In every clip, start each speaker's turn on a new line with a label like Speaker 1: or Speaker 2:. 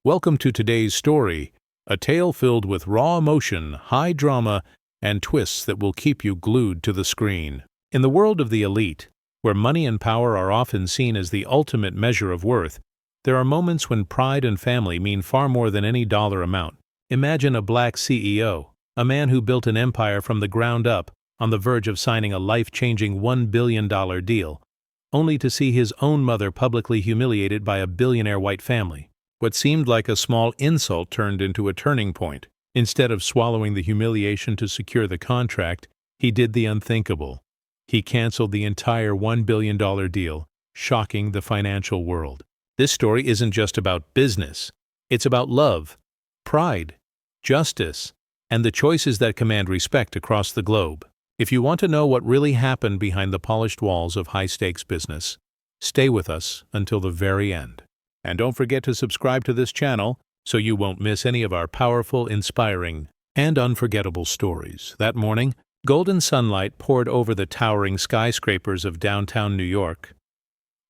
Speaker 1: Welcome to today's story, a tale filled with raw emotion, high drama, and twists that will keep you glued to the screen. In the world of the elite, where money and power are often seen as the ultimate measure of worth, there are moments when pride and family mean far more than any dollar amount. Imagine a black CEO, a man who built an empire from the ground up, on the verge of signing a life-changing $1 billion deal, only to see his own mother publicly humiliated by a billionaire white family. What seemed like a small insult turned into a turning point. Instead of swallowing the humiliation to secure the contract, he did the unthinkable. He canceled the entire $1 billion deal, shocking the financial world. This story isn't just about business. It's about love, pride, justice, and the choices that command respect across the globe. If you want to know what really happened behind the polished walls of high-stakes business, stay with us until the very end. And don't forget to subscribe to this channel so you won't miss any of our powerful, inspiring, and unforgettable stories. That morning, golden sunlight poured over the towering skyscrapers of downtown New York.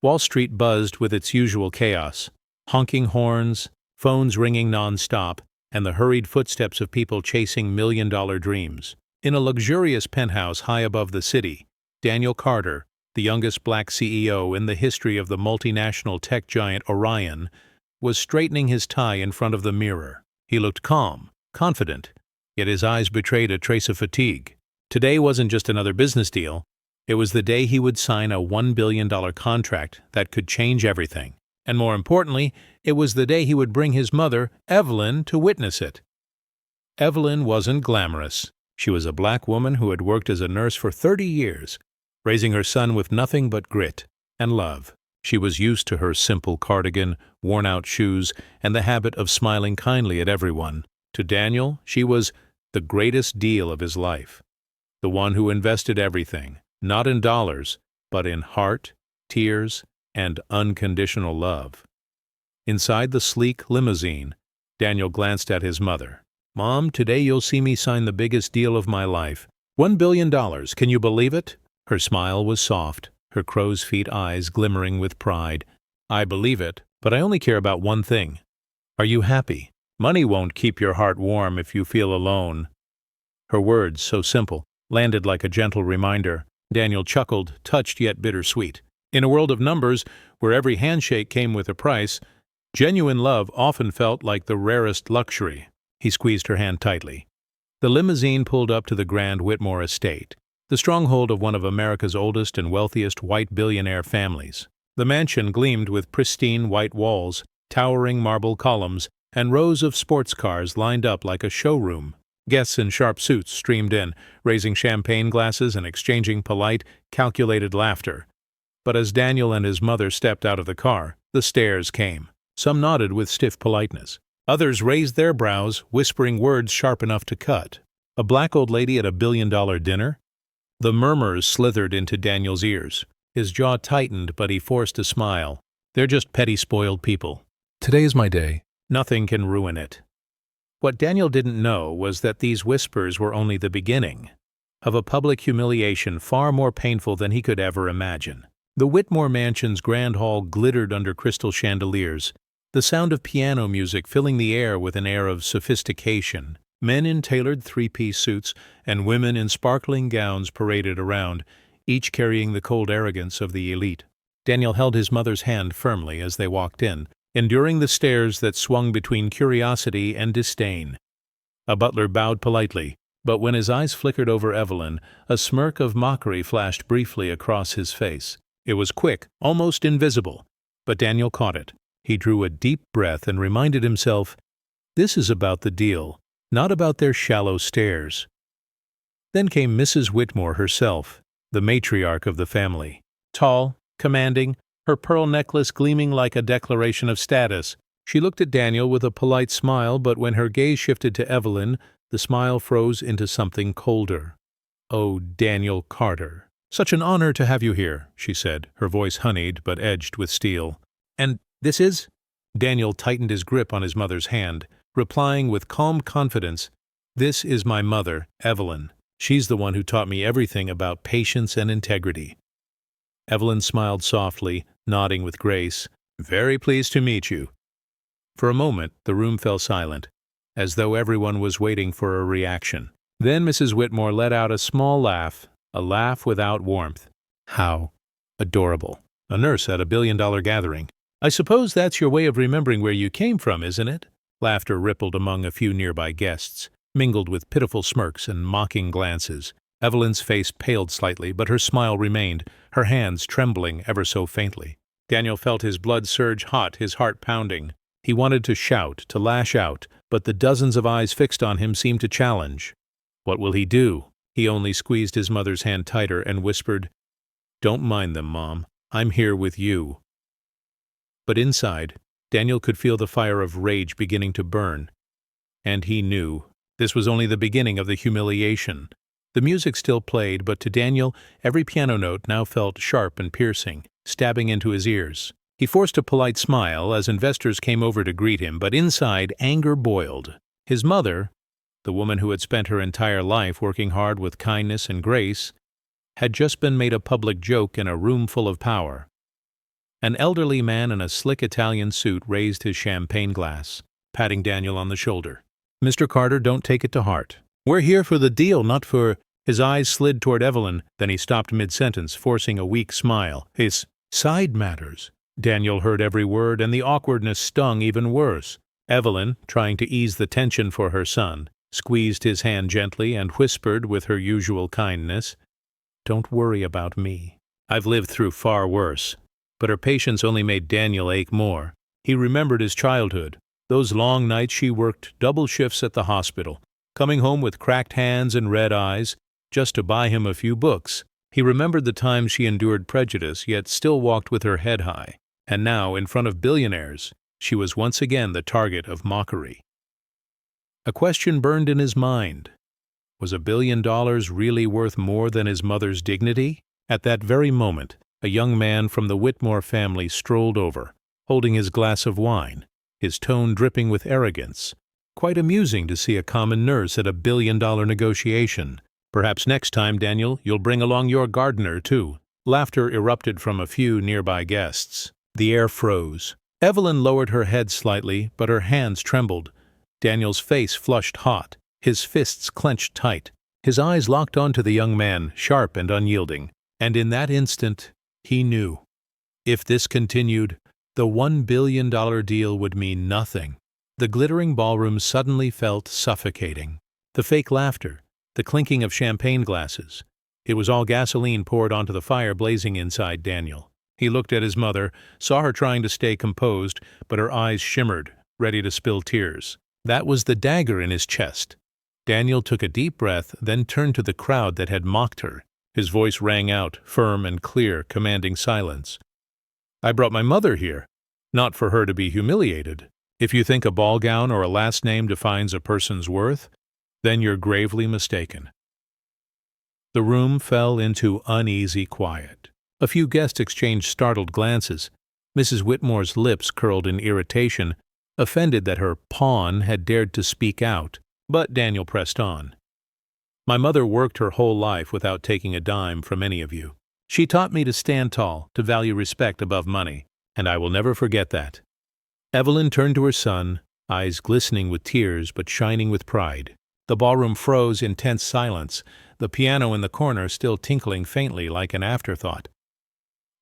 Speaker 1: Wall Street buzzed with its usual chaos, honking horns, phones ringing non-stop, and the hurried footsteps of people chasing million-dollar dreams. In a luxurious penthouse high above the city, Daniel Carter, the youngest black CEO in the history of the multinational tech giant Orion, was straightening his tie in front of the mirror. He looked calm, confident, yet his eyes betrayed a trace of fatigue. Today wasn't just another business deal. It was the day he would sign a $1 billion contract that could change everything. And more importantly, it was the day he would bring his mother, Evelyn, to witness it. Evelyn wasn't glamorous. She was a black woman who had worked as a nurse for 30 years, raising her son with nothing but grit and love. She was used to her simple cardigan, worn-out shoes, and the habit of smiling kindly at everyone. To Daniel, she was the greatest deal of his life, the one who invested everything, not in dollars, but in heart, tears, and unconditional love. Inside the sleek limousine, Daniel glanced at his mother. "Mom, today you'll see me sign the biggest deal of my life. $1 billion, can you believe it?" Her smile was soft, her crow's feet eyes glimmering with pride. "I believe it, but I only care about one thing. Are you happy? Money won't keep your heart warm if you feel alone." Her words, so simple, landed like a gentle reminder. Daniel chuckled, touched yet bittersweet. In a world of numbers, where every handshake came with a price, genuine love often felt like the rarest luxury. He squeezed her hand tightly. The limousine pulled up to the Grand Whitmore estate, the stronghold of one of America's oldest and wealthiest white billionaire families. The mansion gleamed with pristine white walls, towering marble columns, and rows of sports cars lined up like a showroom. Guests in sharp suits streamed in, raising champagne glasses and exchanging polite, calculated laughter. But as Daniel and his mother stepped out of the car, the stares came. Some nodded with stiff politeness. Others raised their brows, whispering words sharp enough to cut. A black old lady at a billion-dollar dinner? The murmurs slithered into Daniel's ears. His jaw tightened, but he forced a smile. They're just petty, spoiled people. Today is my day. Nothing can ruin it. What Daniel didn't know was that these whispers were only the beginning of a public humiliation far more painful than he could ever imagine. The Whitmore Mansion's grand hall glittered under crystal chandeliers, the sound of piano music filling the air with an air of sophistication. Men in tailored three-piece suits and women in sparkling gowns paraded around, each carrying the cold arrogance of the elite. Daniel held his mother's hand firmly as they walked in, enduring the stares that swung between curiosity and disdain. A butler bowed politely, but when his eyes flickered over Evelyn, a smirk of mockery flashed briefly across his face. It was quick, almost invisible, but Daniel caught it. He drew a deep breath and reminded himself, this is about the deal, not about their shallow stares. Then came Mrs. Whitmore herself, the matriarch of the family. Tall, commanding, her pearl necklace gleaming like a declaration of status. She looked at Daniel with a polite smile, but when her gaze shifted to Evelyn, the smile froze into something colder. "Oh, Daniel Carter. Such an honor to have you here," she said, her voice honeyed but edged with steel. "And this is?" Daniel tightened his grip on his mother's hand, replying with calm confidence, "This is my mother, Evelyn. She's the one who taught me everything about patience and integrity." Evelyn smiled softly, nodding with grace. "Very pleased to meet you." For a moment, the room fell silent, as though everyone was waiting for a reaction. Then Mrs. Whitmore let out a small laugh, a laugh without warmth. How adorable. A nurse at a billion-dollar gathering. I suppose that's your way of remembering where you came from, isn't it? Laughter rippled among a few nearby guests, mingled with pitiful smirks and mocking glances. Evelyn's face paled slightly, but her smile remained, her hands trembling ever so faintly. Daniel felt his blood surge hot, his heart pounding. He wanted to shout, to lash out, but the dozens of eyes fixed on him seemed to challenge. What will he do? He only squeezed his mother's hand tighter and whispered, "Don't mind them, Mom. I'm here with you." But inside, Daniel could feel the fire of rage beginning to burn. And he knew this was only the beginning of the humiliation. The music still played, but to Daniel, every piano note now felt sharp and piercing, stabbing into his ears. He forced a polite smile as investors came over to greet him, but inside, anger boiled. His mother, the woman who had spent her entire life working hard with kindness and grace, had just been made a public joke in a room full of power. An elderly man in a slick Italian suit raised his champagne glass, patting Daniel on the shoulder. "Mr. Carter, don't take it to heart. We're here for the deal, not for—" His eyes slid toward Evelyn, then he stopped mid-sentence, forcing a weak smile. "His side matters." Daniel heard every word, and the awkwardness stung even worse. Evelyn, trying to ease the tension for her son, squeezed his hand gently and whispered with her usual kindness, "Don't worry about me. I've lived through far worse." But her patience only made Daniel ache more. He remembered his childhood, those long nights she worked double shifts at the hospital, coming home with cracked hands and red eyes, just to buy him a few books. He remembered the times she endured prejudice, yet still walked with her head high. And now, in front of billionaires, she was once again the target of mockery. A question burned in his mind. Was $1 billion really worth more than his mother's dignity? At that very moment, a young man from the Whitmore family strolled over, holding his glass of wine, his tone dripping with arrogance. Quite amusing to see a common nurse at a $1 billion negotiation. "Perhaps next time, Daniel, you'll bring along your gardener, too." Laughter erupted from a few nearby guests. The air froze. Evelyn lowered her head slightly, but her hands trembled. Daniel's face flushed hot, his fists clenched tight. His eyes locked onto the young man, sharp and unyielding. And in that instant, he knew. If this continued, the $1 billion deal would mean nothing. The glittering ballroom suddenly felt suffocating. The fake laughter, the clinking of champagne glasses. It was all gasoline poured onto the fire blazing inside Daniel. He looked at his mother, saw her trying to stay composed, but her eyes shimmered, ready to spill tears. That was the dagger in his chest. Daniel took a deep breath, then turned to the crowd that had mocked her. His voice rang out, firm and clear, commanding silence. "I brought my mother here, not for her to be humiliated. If you think a ball gown or a last name defines a person's worth, then you're gravely mistaken." The room fell into uneasy quiet. A few guests exchanged startled glances. Mrs. Whitmore's lips curled in irritation, offended that her pawn had dared to speak out. But Daniel pressed on. "My mother worked her whole life without taking a dime from any of you. She taught me to stand tall, to value respect above money, and I will never forget that." Evelyn turned to her son, eyes glistening with tears but shining with pride. The ballroom froze in tense silence, the piano in the corner still tinkling faintly like an afterthought.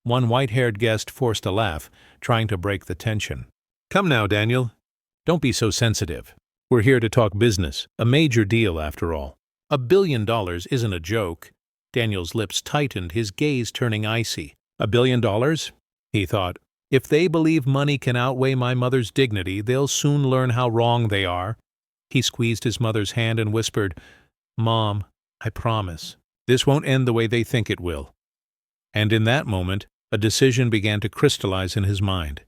Speaker 1: One white-haired guest forced a laugh, trying to break the tension. "Come now, Daniel. Don't be so sensitive. We're here to talk business, a major deal after all. $1 billion isn't a joke." Daniel's lips tightened, his gaze turning icy. $1 billion? He thought. If they believe money can outweigh my mother's dignity, they'll soon learn how wrong they are. He squeezed his mother's hand and whispered, "Mom, I promise, this won't end the way they think it will." And in that moment, a decision began to crystallize in his mind.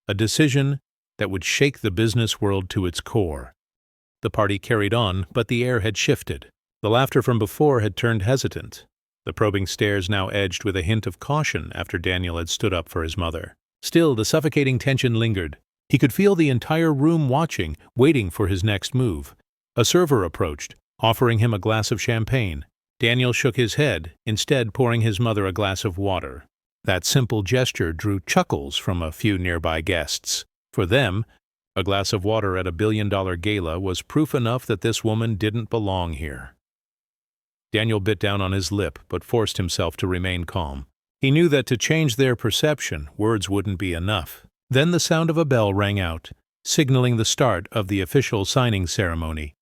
Speaker 1: A decision that would shake the business world to its core. The party carried on, but the air had shifted. The laughter from before had turned hesitant. The probing stares now edged with a hint of caution after Daniel had stood up for his mother. Still, the suffocating tension lingered. He could feel the entire room watching, waiting for his next move. A server approached, offering him a glass of champagne. Daniel shook his head, instead pouring his mother a glass of water. That simple gesture drew chuckles from a few nearby guests. For them, A glass of water at a billion-dollar gala was proof enough that this woman didn't belong here. Daniel bit down on his lip but forced himself to remain calm. He knew that to change their perception, words wouldn't be enough. Then the sound of a bell rang out, signaling the start of the official signing ceremony.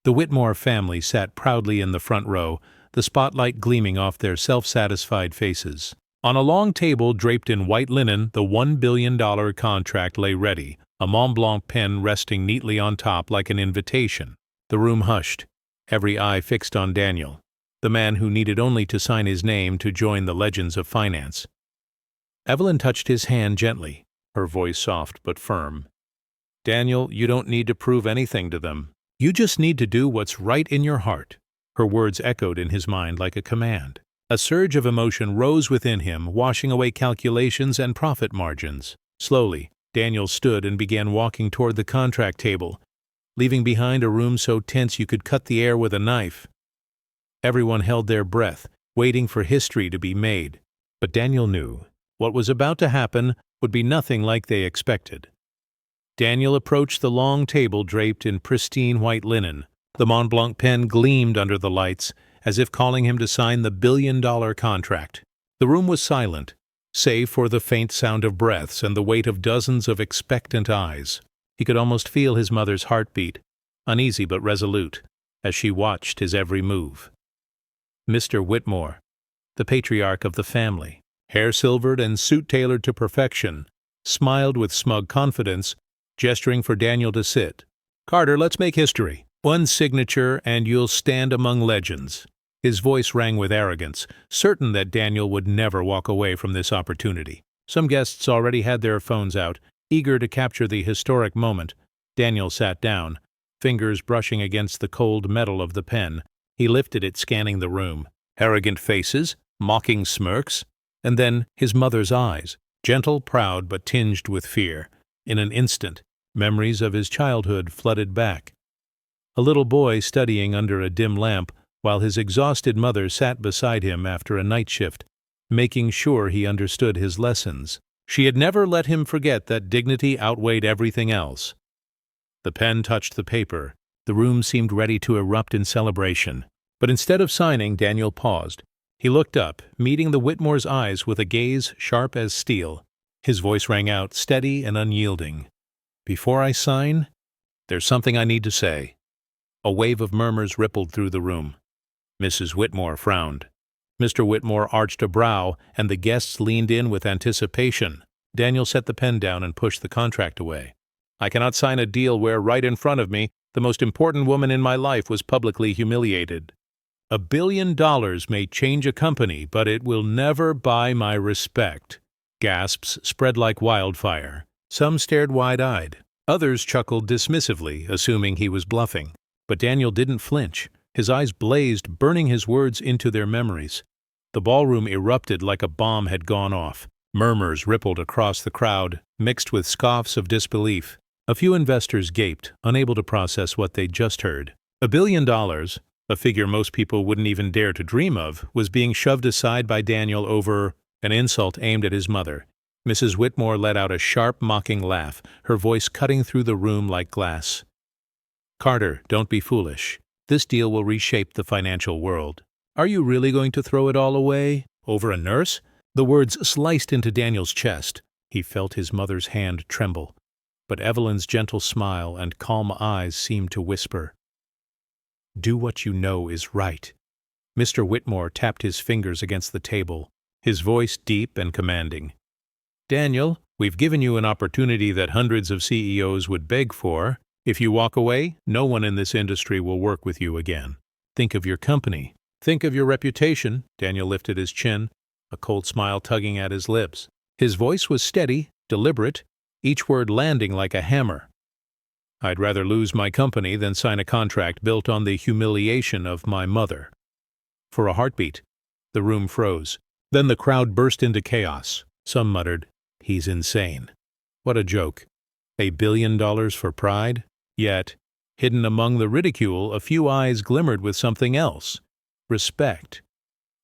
Speaker 1: The Whitmore family sat proudly in the front row, the spotlight gleaming off their self-satisfied faces. On a long table draped in white linen, the $1 billion contract lay ready, a Mont Blanc pen resting neatly on top like an invitation. The room hushed, every eye fixed on Daniel, the man who needed only to sign his name to join the legends of finance. Evelyn touched his hand gently, her voice soft but firm. "Daniel, you don't need to prove anything to them. You just need to do what's right in your heart." Her words echoed in his mind like a command. A surge of emotion rose within him, washing away calculations and profit margins. Slowly, Daniel stood and began walking toward the contract table, leaving behind a room so tense you could cut the air with a knife. Everyone held their breath, waiting for history to be made. But Daniel knew what was about to happen would be nothing like they expected. Daniel approached the long table draped in pristine white linen. The Mont Blanc pen gleamed under the lights, as if calling him to sign the billion-dollar contract. The room was silent, save for the faint sound of breaths and the weight of dozens of expectant eyes. He could almost feel his mother's heartbeat, uneasy but resolute, as she watched his every move. Mr. Whitmore, the patriarch of the family, hair silvered and suit tailored to perfection, smiled with smug confidence, gesturing for Daniel to sit. "Carter, let's make history. One signature and you'll stand among legends." His voice rang with arrogance, certain that Daniel would never walk away from this opportunity. Some guests already had their phones out, eager to capture the historic moment. Daniel sat down, fingers brushing against the cold metal of the pen. He lifted it, scanning the room. Arrogant faces, mocking smirks, and then his mother's eyes, gentle, proud, but tinged with fear. In an instant, memories of his childhood flooded back. A little boy studying under a dim lamp, while his exhausted mother sat beside him after a night shift, making sure he understood his lessons. She had never let him forget that dignity outweighed everything else. The pen touched the paper. The room seemed ready to erupt in celebration. But instead of signing, Daniel paused. He looked up, meeting the Whitmore's eyes with a gaze sharp as steel. His voice rang out, steady and unyielding. "Before I sign, there's something I need to say." A wave of murmurs rippled through the room. Mrs. Whitmore frowned. Mr. Whitmore arched a brow, and the guests leaned in with anticipation. Daniel set the pen down and pushed the contract away. "I cannot sign a deal where, right in front of me, the most important woman in my life was publicly humiliated. $1 billion may change a company, but it will never buy my respect." Gasps spread like wildfire. Some stared wide-eyed. Others chuckled dismissively, assuming he was bluffing. But Daniel didn't flinch. His eyes blazed, burning his words into their memories. The ballroom erupted like a bomb had gone off. Murmurs rippled across the crowd, mixed with scoffs of disbelief. A few investors gaped, unable to process what they'd just heard. $1 billion, a figure most people wouldn't even dare to dream of, was being shoved aside by Daniel over an insult aimed at his mother. Mrs. Whitmore let out a sharp, mocking laugh, her voice cutting through the room like glass. "Carter, don't be foolish. This deal will reshape the financial world. Are you really going to throw it all away? Over a nurse?" The words sliced into Daniel's chest. He felt his mother's hand tremble. But Evelyn's gentle smile and calm eyes seemed to whisper, "Do what you know is right." Mr. Whitmore tapped his fingers against the table, his voice deep and commanding. "Daniel, we've given you an opportunity that hundreds of CEOs would beg for. If you walk away, no one in this industry will work with you again. Think of your company. Think of your reputation." Daniel lifted his chin, a cold smile tugging at his lips. His voice was steady, deliberate, each word landing like a hammer. "I'd rather lose my company than sign a contract built on the humiliation of my mother." For a heartbeat, the room froze. Then the crowd burst into chaos. Some muttered, "He's insane. What a joke. $1 billion for pride?" Yet, hidden among the ridicule, a few eyes glimmered with something else. Respect.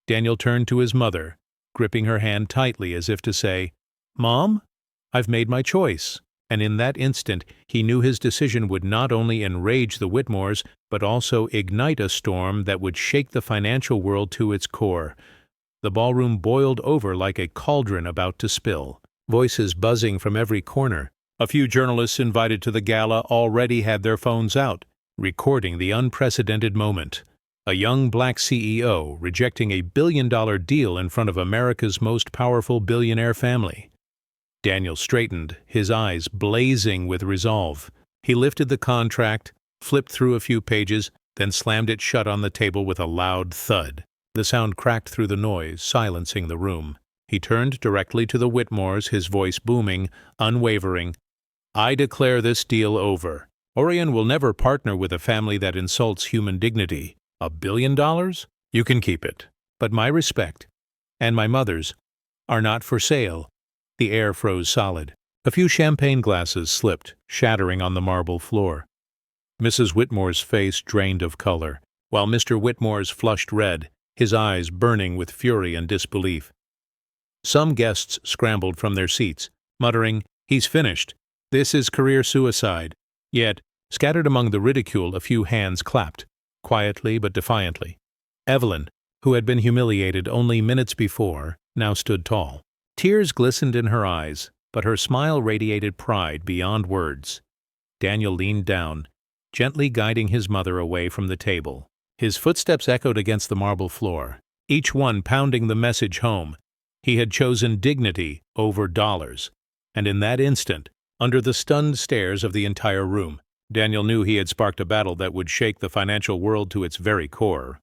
Speaker 1: Daniel turned to his mother, gripping her hand tightly as if to say, "Mom, I've made my choice." and in that instant he knew his decision would not only enrage the Whitmores, but also ignite a storm that would shake the financial world to its core. The ballroom boiled over like a cauldron about to spill, voices buzzing from every corner. A few journalists invited to the gala already had their phones out, recording the unprecedented moment. A young black CEO rejecting a billion-dollar deal in front of America's most powerful billionaire family. Daniel straightened, his eyes blazing with resolve. He lifted the contract, flipped through a few pages, then slammed it shut on the table with a loud thud. The sound cracked through the noise, silencing the room. He turned directly to the Whitmores, his voice booming, unwavering. "I declare this deal over. Orion will never partner with a family that insults human dignity. $1 billion? You can keep it. But my respect, and my mother's, are not for sale." The air froze solid. A few champagne glasses slipped, shattering on the marble floor. Mrs. Whitmore's face drained of color, while Mr. Whitmore's flushed red, his eyes burning with fury and disbelief. Some guests scrambled from their seats, muttering, "He's finished. This is career suicide." Yet, scattered among the ridicule, a few hands clapped, quietly but defiantly. Evelyn, who had been humiliated only minutes before, now stood tall. Tears glistened in her eyes, but her smile radiated pride beyond words. Daniel leaned down, gently guiding his mother away from the table. His footsteps echoed against the marble floor, each one pounding the message home. He had chosen dignity over dollars, and in that instant, under the stunned stares of the entire room, Daniel knew he had sparked a battle that would shake the financial world to its very core.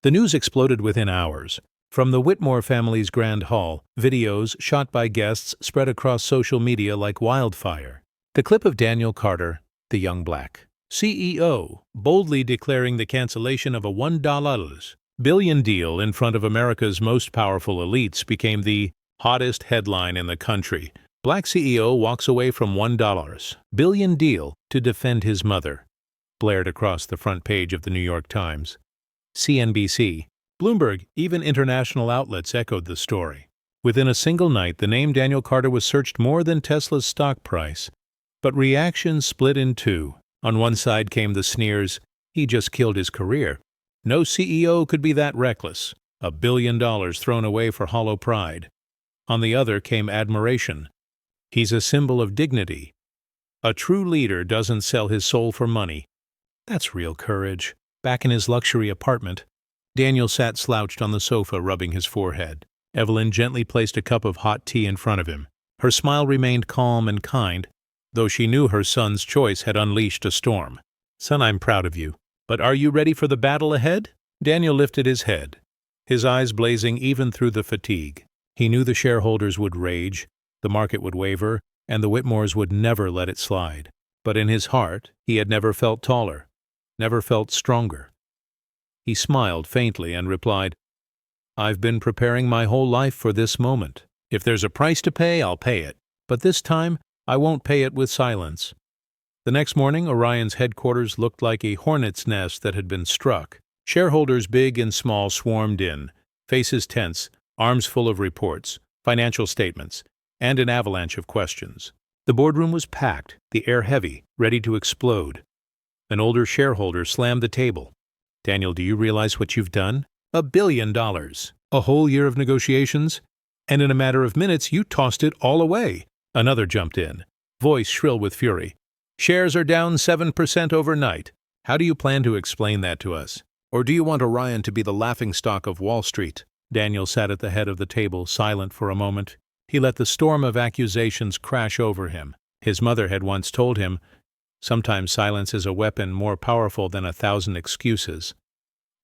Speaker 1: The news exploded within hours. From the Whitmore family's grand hall, videos shot by guests spread across social media like wildfire. The clip of Daniel Carter, the young black CEO, boldly declaring the cancellation of a $1 billion deal in front of America's most powerful elites became the hottest headline in the country. Black CEO walks away from $1 billion deal to defend his mother, blared across the front page of the New York Times. CNBC, Bloomberg, even international outlets echoed the story. Within a single night, the name Daniel Carter was searched more than Tesla's stock price. But reactions split in two. On one side came the sneers, "He just killed his career. No CEO could be that reckless. $1 billion thrown away for hollow pride." On the other came admiration. "He's a symbol of dignity. A true leader doesn't sell his soul for money." That's real courage. Back in his luxury apartment, Daniel sat slouched on the sofa, rubbing his forehead. Evelyn gently placed a cup of hot tea in front of him. Her smile remained calm and kind, though she knew her son's choice had unleashed a storm. "Son, I'm proud of you. But are you ready for the battle ahead?" Daniel lifted his head, his eyes blazing even through the fatigue. He knew the shareholders would rage, the market would waver, and the Whitmores would never let it slide. But in his heart, he had never felt taller, never felt stronger. He smiled faintly and replied, "I've been preparing my whole life for this moment. If there's a price to pay, I'll pay it. But this time, I won't pay it with silence." The next morning, Orion's headquarters looked like a hornet's nest that had been struck. Shareholders big and small swarmed in, faces tense, arms full of reports, financial statements, and an avalanche of questions. The boardroom was packed, the air heavy, ready to explode. An older shareholder slammed the table. "Daniel, do you realize what you've done? $1 billion. A whole year of negotiations? And in a matter of minutes, you tossed it all away." Another jumped in, voice shrill with fury. "Shares are down 7% overnight. How do you plan to explain that to us? Or do you want Orion to be the laughingstock of Wall Street?" Daniel sat at the head of the table, silent for a moment. He let the storm of accusations crash over him. His mother had once told him, "Sometimes silence is a weapon more powerful than 1,000 excuses."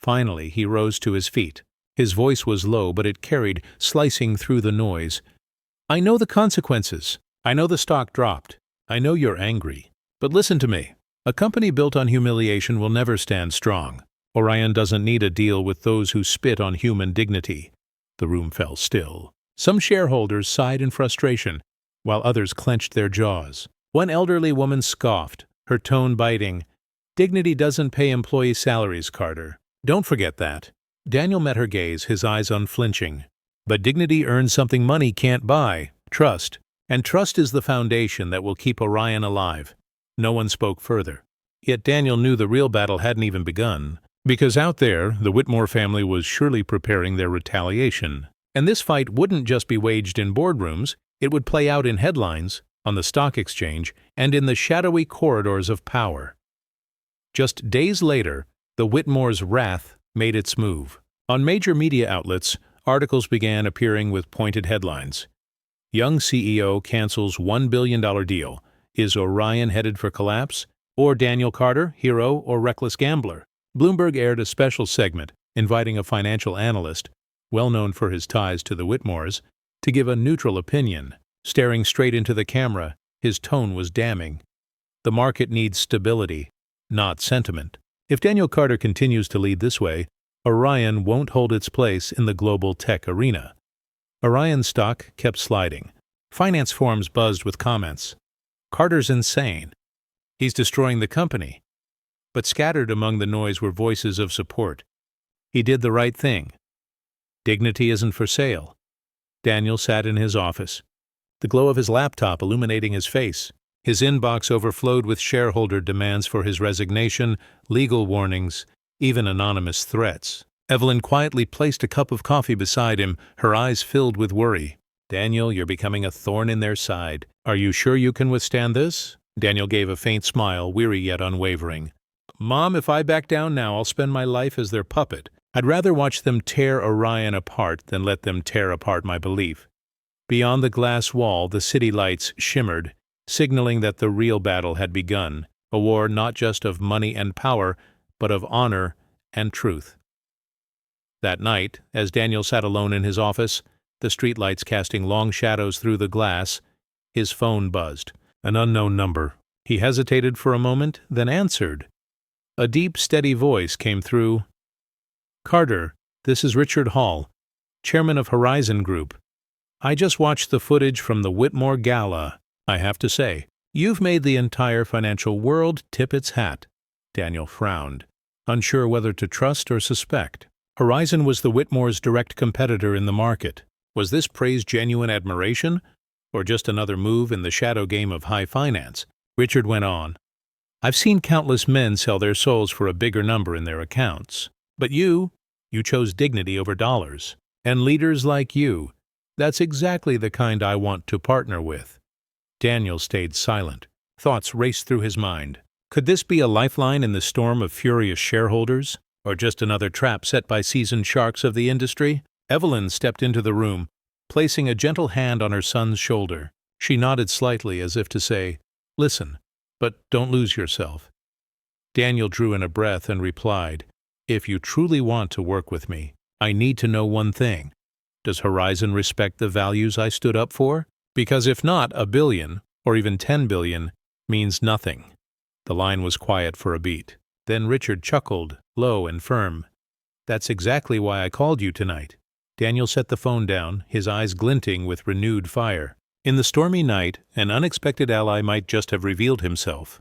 Speaker 1: Finally, he rose to his feet. His voice was low, but it carried, slicing through the noise. "I know the consequences. I know the stock dropped. I know you're angry. But listen to me. A company built on humiliation will never stand strong. Orion doesn't need a deal with those who spit on human dignity." The room fell still. Some shareholders sighed in frustration, while others clenched their jaws. One elderly woman scoffed, her tone biting. "Dignity doesn't pay employee salaries, Carter. Don't forget that." Daniel met her gaze, his eyes unflinching. "But dignity earns something money can't buy: trust. And trust is the foundation that will keep Orion alive. No one spoke further. Yet Daniel knew the real battle hadn't even begun, because out there, the Whitmore family was surely preparing their retaliation. And this fight wouldn't just be waged in boardrooms, it would play out in headlines, on the stock exchange, and in the shadowy corridors of power. Just days later, the Whitmore's wrath made its move. On major media outlets, articles began appearing with pointed headlines. Young CEO cancels $1 billion deal. Is Orion headed for collapse? Or Daniel Carter, hero or reckless gambler? Bloomberg aired a special segment inviting a financial analyst, well known for his ties to the Whitmores, to give a neutral opinion. Staring straight into the camera, his tone was damning. The market needs stability, not sentiment. If Daniel Carter continues to lead this way, Orion won't hold its place in the global tech arena. Orion's stock kept sliding. Finance forums buzzed with comments. Carter's insane. He's destroying the company. But scattered among the noise were voices of support. He did the right thing. Dignity isn't for sale. Daniel sat in his office, the glow of his laptop illuminating his face. His inbox overflowed with shareholder demands for his resignation, legal warnings, even anonymous threats. Evelyn quietly placed a cup of coffee beside him, her eyes filled with worry. Daniel, you're becoming a thorn in their side. Are you sure you can withstand this? Daniel gave a faint smile, weary yet unwavering. Mom, if I back down now, I'll spend my life as their puppet. I'd rather watch them tear Orion apart than let them tear apart my belief. Beyond the glass wall, the city lights shimmered, signaling that the real battle had begun, a war not just of money and power, but of honor and truth. That night, as Daniel sat alone in his office, the streetlights casting long shadows through the glass, his phone buzzed. An unknown number. He hesitated for a moment, then answered. A deep, steady voice came through. Carter, this is Richard Hall, chairman of Horizon Group. I just watched the footage from the Whitmore Gala. I have to say, you've made the entire financial world tip its hat. Daniel frowned, unsure whether to trust or suspect. Horizon was the Whitmore's direct competitor in the market. Was this praise genuine admiration, or just another move in the shadow game of high finance? Richard went on. I've seen countless men sell their souls for a bigger number in their accounts. But you chose dignity over dollars. And leaders like you, that's exactly the kind I want to partner with. Daniel stayed silent. Thoughts raced through his mind. Could this be a lifeline in the storm of furious shareholders? Or just another trap set by seasoned sharks of the industry? Evelyn stepped into the room, placing a gentle hand on her son's shoulder. She nodded slightly as if to say, Listen, but don't lose yourself. Daniel drew in a breath and replied, If you truly want to work with me, I need to know one thing. Does Horizon respect the values I stood up for? Because if not, $1 billion, or even $10 billion, means nothing. The line was quiet for a beat. Then Richard chuckled, low and firm. That's exactly why I called you tonight. Daniel set the phone down, his eyes glinting with renewed fire. In the stormy night, an unexpected ally might just have revealed himself.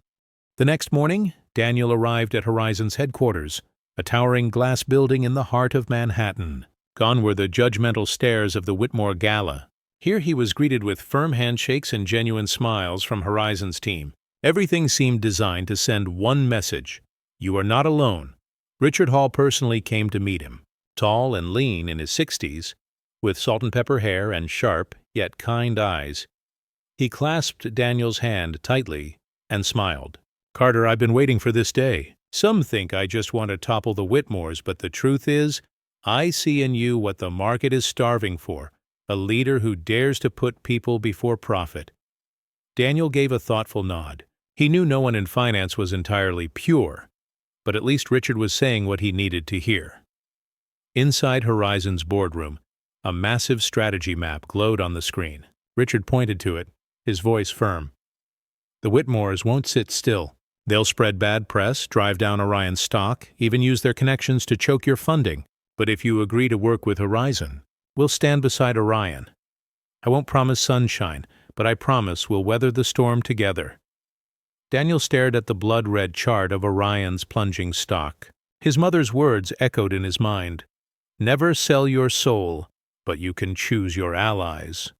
Speaker 1: The next morning, Daniel arrived at Horizon's headquarters, a towering glass building in the heart of Manhattan. Gone were the judgmental stares of the Whitmore Gala. Here he was greeted with firm handshakes and genuine smiles from Horizon's team. Everything seemed designed to send one message. You are not alone. Richard Hall personally came to meet him. Tall and lean in his 60s, with salt and pepper hair and sharp, yet kind eyes. He clasped Daniel's hand tightly and smiled. Carter, I've been waiting for this day. Some think I just want to topple the Whitmores, but the truth is, I see in you what the market is starving for, a leader who dares to put people before profit. Daniel gave a thoughtful nod. He knew no one in finance was entirely pure, but at least Richard was saying what he needed to hear. Inside Horizon's boardroom, a massive strategy map glowed on the screen. Richard pointed to it, his voice firm. The Whitmores won't sit still. They'll spread bad press, drive down Orion's stock, even use their connections to choke your funding. But if you agree to work with Horizon, we'll stand beside Orion. I won't promise sunshine, but I promise we'll weather the storm together. Daniel stared at the blood-red chart of Orion's plunging stock. His mother's words echoed in his mind. Never sell your soul, but you can choose your allies.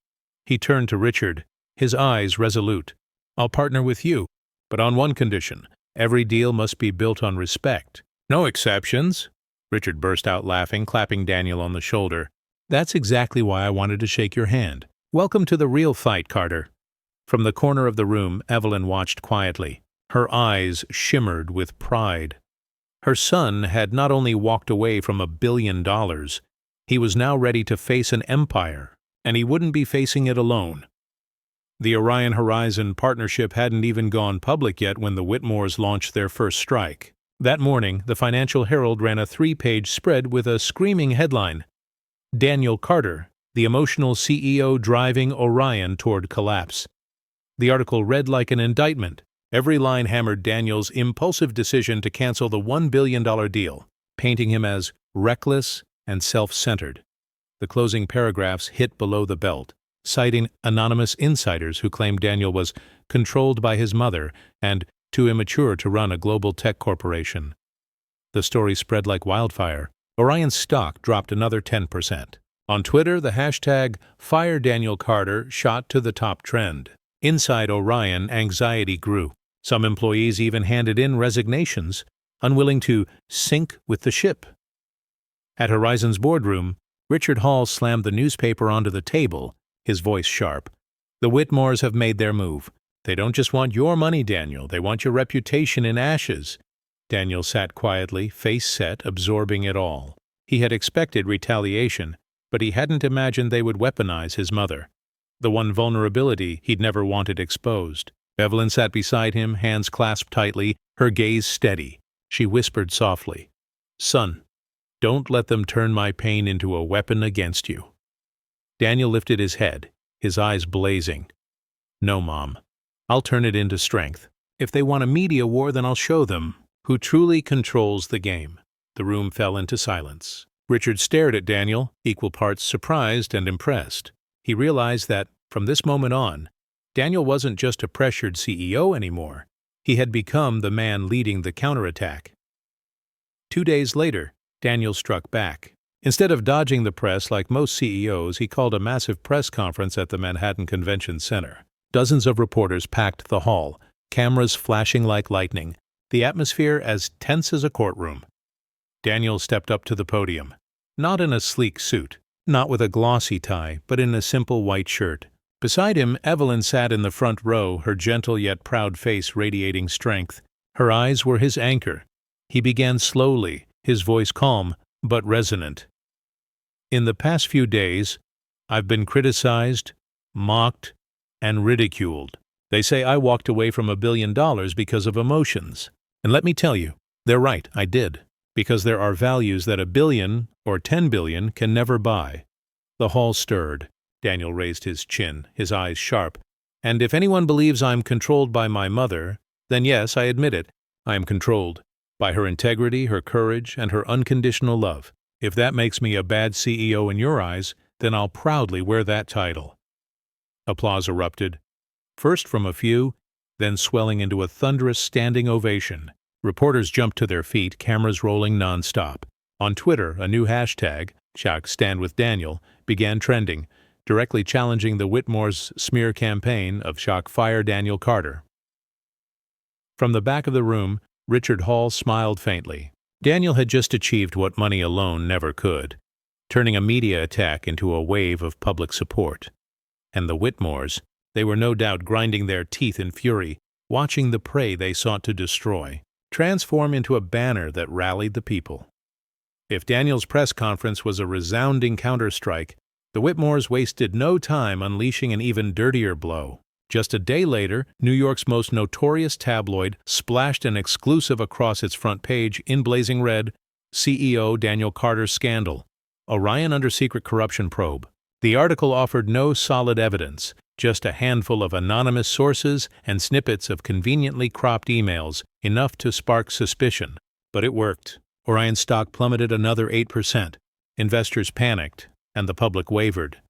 Speaker 1: He turned to Richard, his eyes resolute. "I'll partner with you, but on one condition. Every deal must be built on respect." "No exceptions," Richard burst out laughing, clapping Daniel on the shoulder. "That's exactly why I wanted to shake your hand. Welcome to the real fight, Carter." From the corner of the room, Evelyn watched quietly. Her eyes shimmered with pride. Her son had not only walked away from $1 billion, he was now ready to face an empire, and he wouldn't be facing it alone. The Orion Horizon partnership hadn't even gone public yet when the Whitmores launched their first strike. That morning, the Financial Herald ran a 3-page spread with a screaming headline: "Daniel Carter, the emotional CEO driving Orion toward collapse." The article read like an indictment. Every line hammered Daniel's impulsive decision to cancel the $1 billion deal, painting him as reckless and self-centered. The closing paragraphs hit below the belt, citing anonymous insiders who claimed Daniel was controlled by his mother and too immature to run a global tech corporation. The story spread like wildfire. Orion's stock dropped another 10%. On Twitter, the hashtag #FireDanielCarter shot to the top trend. Inside Orion, anxiety grew. Some employees even handed in resignations, unwilling to sink with the ship. At Horizon's boardroom, Richard Hall slammed the newspaper onto the table, his voice sharp. "The Whitmores have made their move. They don't just want your money, Daniel. They want your reputation in ashes." Daniel sat quietly, face set, absorbing it all. He had expected retaliation, but he hadn't imagined they would weaponize his mother, the one vulnerability he'd never wanted exposed. Evelyn sat beside him, hands clasped tightly, her gaze steady. She whispered softly, "Son, don't let them turn my pain into a weapon against you." Daniel lifted his head, his eyes blazing. "No, Mom. I'll turn it into strength. If they want a media war, then I'll show them who truly controls the game." The room fell into silence. Richard stared at Daniel, equal parts surprised and impressed. He realized that, from this moment on, Daniel wasn't just a pressured CEO anymore. He had become the man leading the counterattack. 2 days later, Daniel struck back. Instead of dodging the press like most CEOs, he called a massive press conference at the Manhattan Convention Center. Dozens of reporters packed the hall, cameras flashing like lightning, the atmosphere as tense as a courtroom. Daniel stepped up to the podium, not in a sleek suit, not with a glossy tie, but in a simple white shirt. Beside him, Evelyn sat in the front row, her gentle yet proud face radiating strength. Her eyes were his anchor. He began slowly, his voice calm but resonant. "In the past few days, I've been criticized, mocked, and ridiculed. They say I walked away from $1 billion because of emotions. And let me tell you, they're right, I did. Because there are values that $1 billion or $10 billion can never buy." The hall stirred. Daniel raised his chin, his eyes sharp. "And if anyone believes I'm controlled by my mother, then yes, I admit it, I am controlled. By her integrity, her courage, and her unconditional love. If that makes me a bad CEO in your eyes, then I'll proudly wear that title." Applause erupted, first from a few, then swelling into a thunderous standing ovation. Reporters jumped to their feet, cameras rolling nonstop. On Twitter, a new hashtag, #ShockStandWithDaniel, began trending, directly challenging the Whitmores' smear campaign of #FireDanielCarter. From the back of the room, Richard Hall smiled faintly. Daniel had just achieved what money alone never could, turning a media attack into a wave of public support. And the Whitmores, they were no doubt grinding their teeth in fury, watching the prey they sought to destroy transform into a banner that rallied the people. If Daniel's press conference was a resounding counterstrike, the Whitmores wasted no time unleashing an even dirtier blow. Just a day later, New York's most notorious tabloid splashed an exclusive across its front page in blazing red, "CEO Daniel Carter Scandal, Orion Under Secret Corruption Probe." The article offered no solid evidence, just a handful of anonymous sources and snippets of conveniently cropped emails, enough to spark suspicion. But it worked. Orion stock plummeted another 8%. Investors panicked, and the public wavered.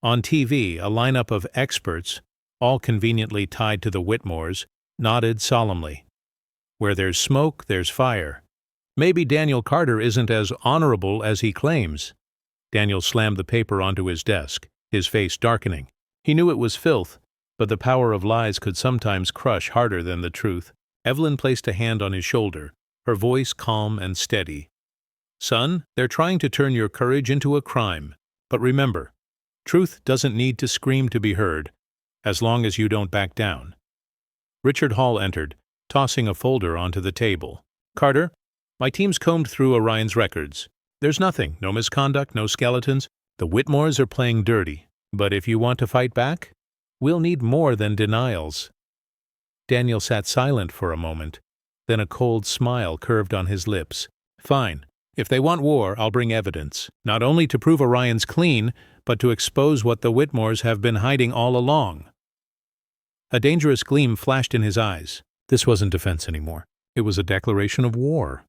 Speaker 1: On TV, a lineup of experts, all conveniently tied to the Whitmores, nodded solemnly. Where there's smoke, there's fire. Maybe Daniel Carter isn't as honorable as he claims. Daniel slammed the paper onto his desk, his face darkening. He knew it was filth, but the power of lies could sometimes crush harder than the truth. Evelyn placed a hand on his shoulder, her voice calm and steady. "Son, they're trying to turn your courage into a crime. But remember, truth doesn't need to scream to be heard, as long as you don't back down." Richard Hall entered, tossing a folder onto the table. "Carter, my team's combed through Orion's records. There's nothing, no misconduct, no skeletons. The Whitmores are playing dirty. But if you want to fight back, we'll need more than denials." Daniel sat silent for a moment. Then a cold smile curved on his lips. "Fine. If they want war, I'll bring evidence, not only to prove Orion's clean, but to expose what the Whitmores have been hiding all along." A dangerous gleam flashed in his eyes. This wasn't defense anymore. It was a declaration of war.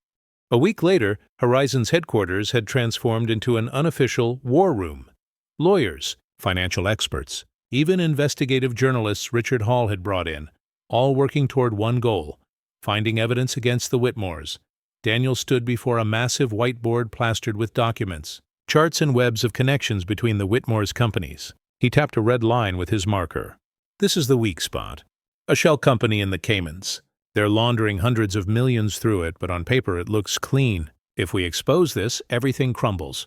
Speaker 1: A week later, Horizon's headquarters had transformed into an unofficial war room. Lawyers, financial experts, even investigative journalists Richard Hall had brought in, all working toward one goal: finding evidence against the Whitmores. Daniel stood before a massive whiteboard plastered with documents, charts and webs of connections between the Whitmores' companies. He tapped a red line with his marker. "This is the weak spot. A shell company in the Caymans. They're laundering hundreds of millions through it, but on paper it looks clean. If we expose this, everything crumbles."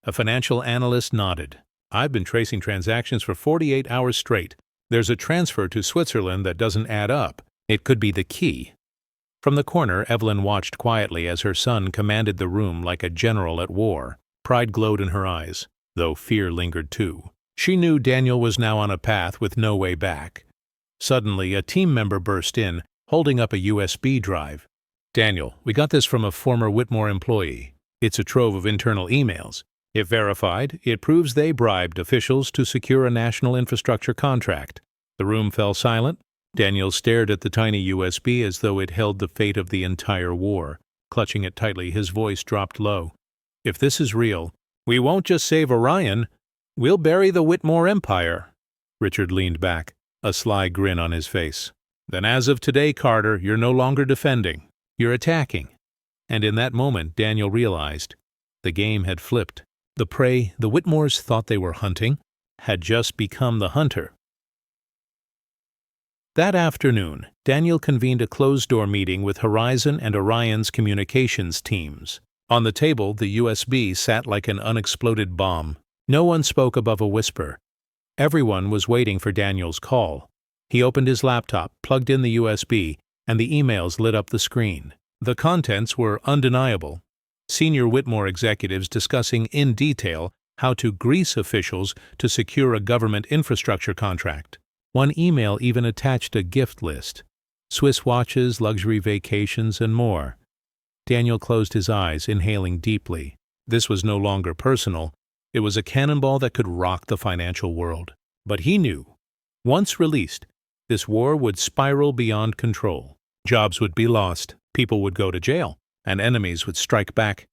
Speaker 1: A financial analyst nodded. "I've been tracing transactions for 48 hours straight. There's a transfer to Switzerland that doesn't add up. It could be the key." From the corner, Evelyn watched quietly as her son commanded the room like a general at war. Pride glowed in her eyes, though fear lingered too. She knew Daniel was now on a path with no way back. Suddenly, a team member burst in, holding up a USB drive. "Daniel, we got this from a former Whitmore employee. It's a trove of internal emails. If verified, it proves they bribed officials to secure a national infrastructure contract." The room fell silent. Daniel stared at the tiny USB as though it held the fate of the entire war. Clutching it tightly, his voice dropped low. "If this is real, we won't just save Orion, we'll bury the Whitmore empire." Richard leaned back, a sly grin on his face. "Then as of today, Carter, you're no longer defending. You're attacking." And in that moment, Daniel realized the game had flipped. The prey the Whitmores thought they were hunting had just become the hunter. That afternoon, Daniel convened a closed-door meeting with Horizon and Orion's communications teams. On the table, the USB sat like an unexploded bomb. No one spoke above a whisper. Everyone was waiting for Daniel's call. He opened his laptop, plugged in the USB, and the emails lit up the screen. The contents were undeniable. Senior Whitmore executives discussing in detail how to grease officials to secure a government infrastructure contract. One email even attached a gift list: Swiss watches, luxury vacations, and more. Daniel closed his eyes, inhaling deeply. This was no longer personal. It was a cannonball that could rock the financial world. But he knew, once released, this war would spiral beyond control. Jobs would be lost, people would go to jail, and enemies would strike back.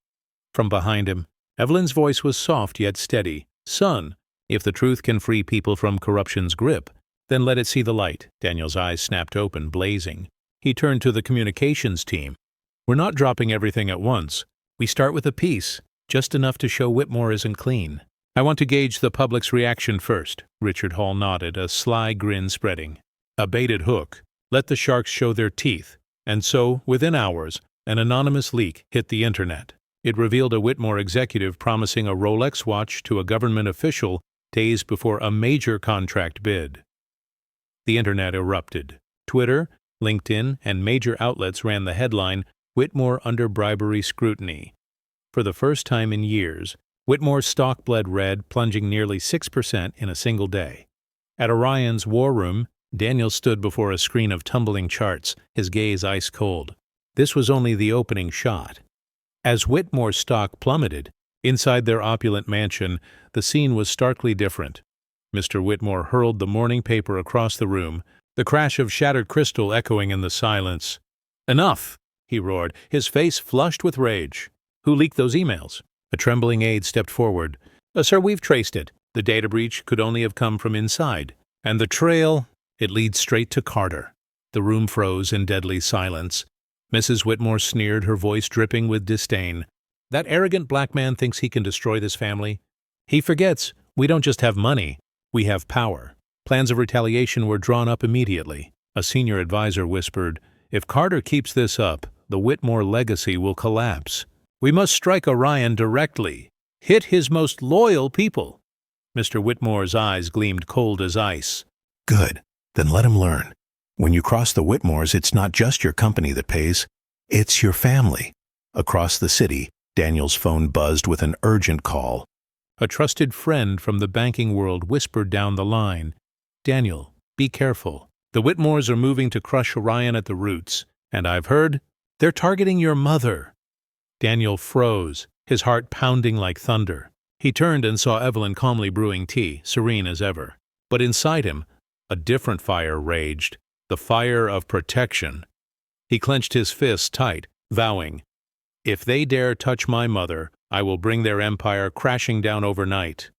Speaker 1: From behind him, Evelyn's voice was soft yet steady. "Son, if the truth can free people from corruption's grip, then let it see the light." Daniel's eyes snapped open, blazing. He turned to the communications team. "We're not dropping everything at once. We start with a piece, just enough to show Whitmore isn't clean. I want to gauge the public's reaction first." Richard Hall nodded, a sly grin spreading. "A baited hook. Let the sharks show their teeth." And so, within hours, an anonymous leak hit the internet. It revealed a Whitmore executive promising a Rolex watch to a government official days before a major contract bid. The internet erupted. Twitter, LinkedIn, and major outlets ran the headline, "Whitmore under bribery scrutiny." For the first time in years, Whitmore's stock bled red, plunging nearly 6% in a single day. At Orion's war room, Daniel stood before a screen of tumbling charts, his gaze ice cold. This was only the opening shot. As Whitmore's stock plummeted, inside their opulent mansion, the scene was starkly different. Mr. Whitmore hurled the morning paper across the room, the crash of shattered crystal echoing in the silence. "Enough!" he roared, his face flushed with rage. "Who leaked those emails?" A trembling aide stepped forward. "Sir, we've traced it. The data breach could only have come from inside. And the trail, it leads straight to Carter." The room froze in deadly silence. Mrs. Whitmore sneered, her voice dripping with disdain. "That arrogant black man thinks he can destroy this family. He forgets we don't just have money, we have power." Plans of retaliation were drawn up immediately. A senior advisor whispered, "If Carter keeps this up, the Whitmore legacy will collapse. We must strike Orion directly. Hit his most loyal people." Mr. Whitmore's eyes gleamed cold as ice.
Speaker 2: Good. Then let him learn. When you cross the Whitmores, it's not just your company that pays. It's your family. Across the city, Daniel's phone buzzed with an urgent call.
Speaker 1: A trusted friend from the banking world whispered down the line, "Daniel, be careful. The Whitmores are moving to crush Orion at the roots, and I've heard they're targeting your mother." Daniel froze, his heart pounding like thunder. He turned and saw Evelyn calmly brewing tea, serene as ever. But inside him, a different fire raged, the fire of protection. He clenched his fists tight, vowing, "If they dare touch my mother, I will bring their empire crashing down overnight."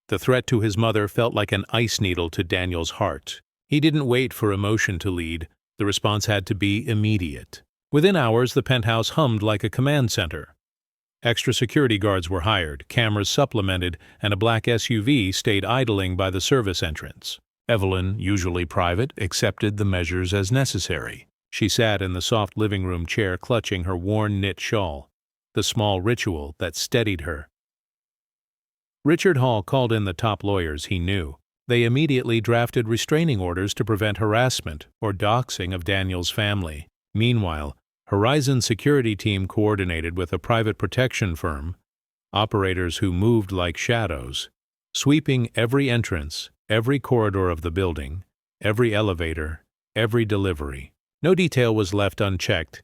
Speaker 1: The threat to his mother felt like an ice needle to Daniel's heart. He didn't wait for emotion to lead. The response had to be immediate. Within hours, the penthouse hummed like a command center. Extra security guards were hired, cameras supplemented, and a black SUV stayed idling by the service entrance. Evelyn, usually private, accepted the measures as necessary. She sat in the soft living room chair clutching her worn knit shawl, the small ritual that steadied her. Richard Hall called in the top lawyers he knew. They immediately drafted restraining orders to prevent harassment or doxing of Daniel's family. Meanwhile, Horizon's security team coordinated with a private protection firm, operators who moved like shadows, sweeping every entrance, every corridor of the building, every elevator, every delivery. No detail was left unchecked.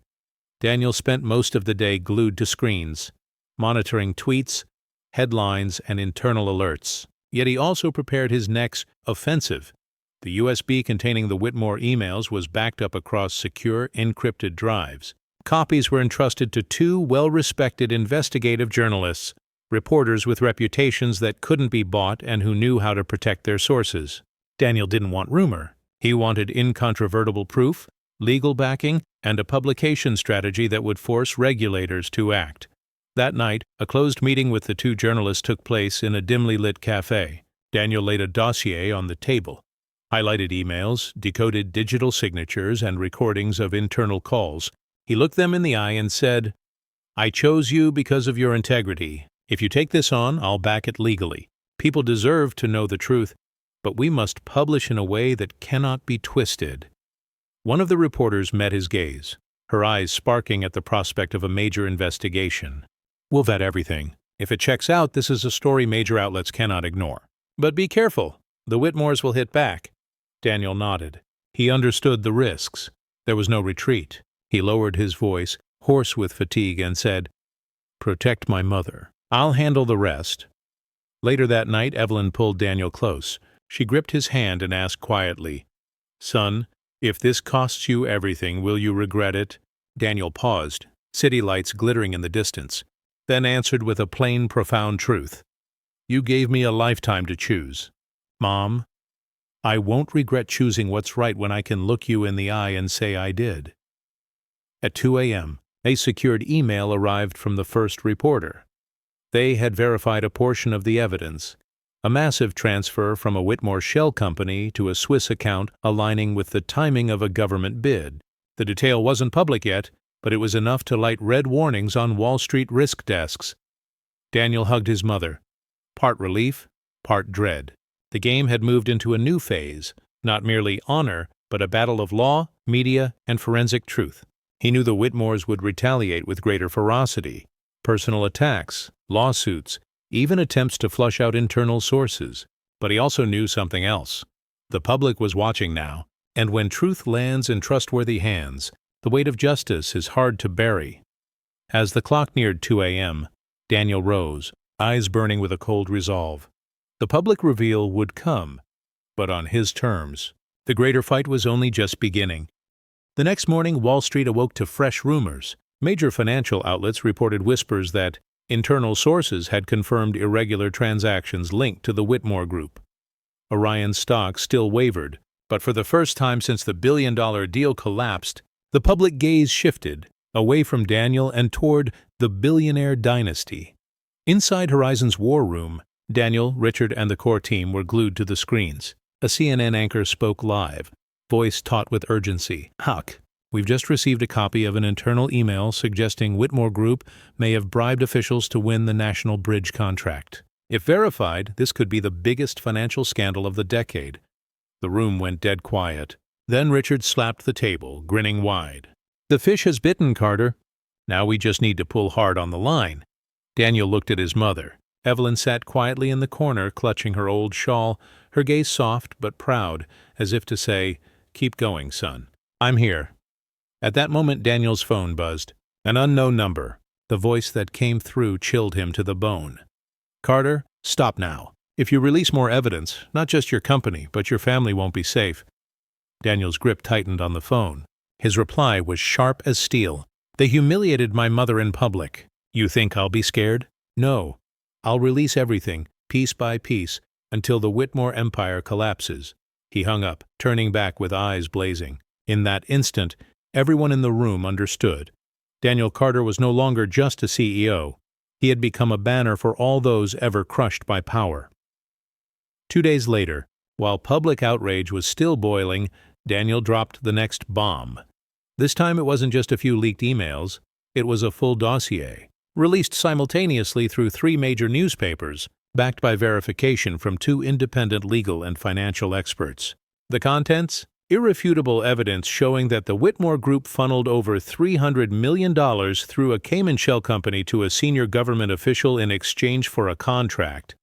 Speaker 1: Daniel spent most of the day glued to screens, monitoring tweets, headlines, and internal alerts. Yet he also prepared his next offensive. The USB containing the Whitmore emails was backed up across secure, encrypted drives. Copies were entrusted to two well-respected investigative journalists, reporters with reputations that couldn't be bought and who knew how to protect their sources. Daniel didn't want rumor. He wanted incontrovertible proof, legal backing, and a publication strategy that would force regulators to act. That night, a closed meeting with the two journalists took place in a dimly lit cafe. Daniel laid a dossier on the table, highlighted emails, decoded digital signatures, and recordings of internal calls. He looked them in the eye and said, "I chose you because of your integrity. If you take this on, I'll back it legally. People deserve to know the truth, but we must publish in a way that cannot be twisted." One of the reporters met his gaze, her eyes sparking at the prospect of a major investigation. "We'll vet everything. If it checks out, this is a story major outlets cannot ignore. But be careful. The Whitmores will hit back." Daniel nodded. He understood the risks. There was no retreat. He lowered his voice, hoarse with fatigue, and said, "Protect my mother. I'll handle the rest." Later that night, Evelyn pulled Daniel close. She gripped his hand and asked quietly, "Son, if this costs you everything, will you regret it?" Daniel paused, city lights glittering in the distance, then answered with a plain, profound truth. "You gave me a lifetime to choose. Mom, I won't regret choosing what's right when I can look you in the eye and say I did." At 2 a.m., a secured email arrived from the first reporter. They had verified a portion of the evidence, a massive transfer from a Whitmore shell company to a Swiss account aligning with the timing of a government bid. The detail wasn't public yet, but it was enough to light red warnings on Wall Street risk desks. Daniel hugged his mother, part relief, part dread. The game had moved into a new phase, not merely honor, but a battle of law, media, and forensic truth. He knew the Whitmores would retaliate with greater ferocity. Personal attacks, lawsuits, even attempts to flush out internal sources. But he also knew something else. The public was watching now, and when truth lands in trustworthy hands, the weight of justice is hard to bury. As the clock neared 2 a.m., Daniel rose, eyes burning with a cold resolve. The public reveal would come, but on his terms. The greater fight was only just beginning. The next morning, Wall Street awoke to fresh rumors. Major financial outlets reported whispers that internal sources had confirmed irregular transactions linked to the Whitmore Group. Orion's stock still wavered, but for the first time since the billion-dollar deal collapsed, the public gaze shifted, away from Daniel and toward the Billionaire dynasty. Inside Horizon's war room, Daniel, Richard, and the core team were glued to the screens. A CNN anchor spoke live, voice taut with urgency. "Huck, we've just received a copy of an internal email suggesting Whitmore Group may have bribed officials to win the National Bridge contract. If verified, this could be the biggest financial scandal of the decade." The room went dead quiet. Then Richard slapped the table, grinning wide. "The fish has bitten, Carter. Now we just need to pull hard on the line." Daniel looked at his mother. Evelyn sat quietly in the corner, clutching her old shawl, her gaze soft but proud, as if to say, "Keep going, son. I'm here." At that moment Daniel's phone buzzed. An unknown number. The voice that came through chilled him to the bone. "Carter, stop now. If you release more evidence, not just your company, but your family won't be safe." Daniel's grip tightened on the phone. His reply was sharp as steel. "They humiliated my mother in public. You think I'll be scared? No. I'll release everything, piece by piece, until the Whitmore empire collapses." He hung up, turning back with eyes blazing. In that instant, everyone in the room understood. Daniel Carter was no longer just a CEO. He had become a banner for all those ever crushed by power. 2 days later, while public outrage was still boiling, Daniel dropped the next bomb. This time it wasn't just a few leaked emails. It was a full dossier, released simultaneously through 3 major newspapers, backed by verification from 2 independent legal and financial experts. The contents? Irrefutable evidence showing that the Whitmore Group funneled over $300 million through a Cayman shell company to a senior government official in exchange for a contract.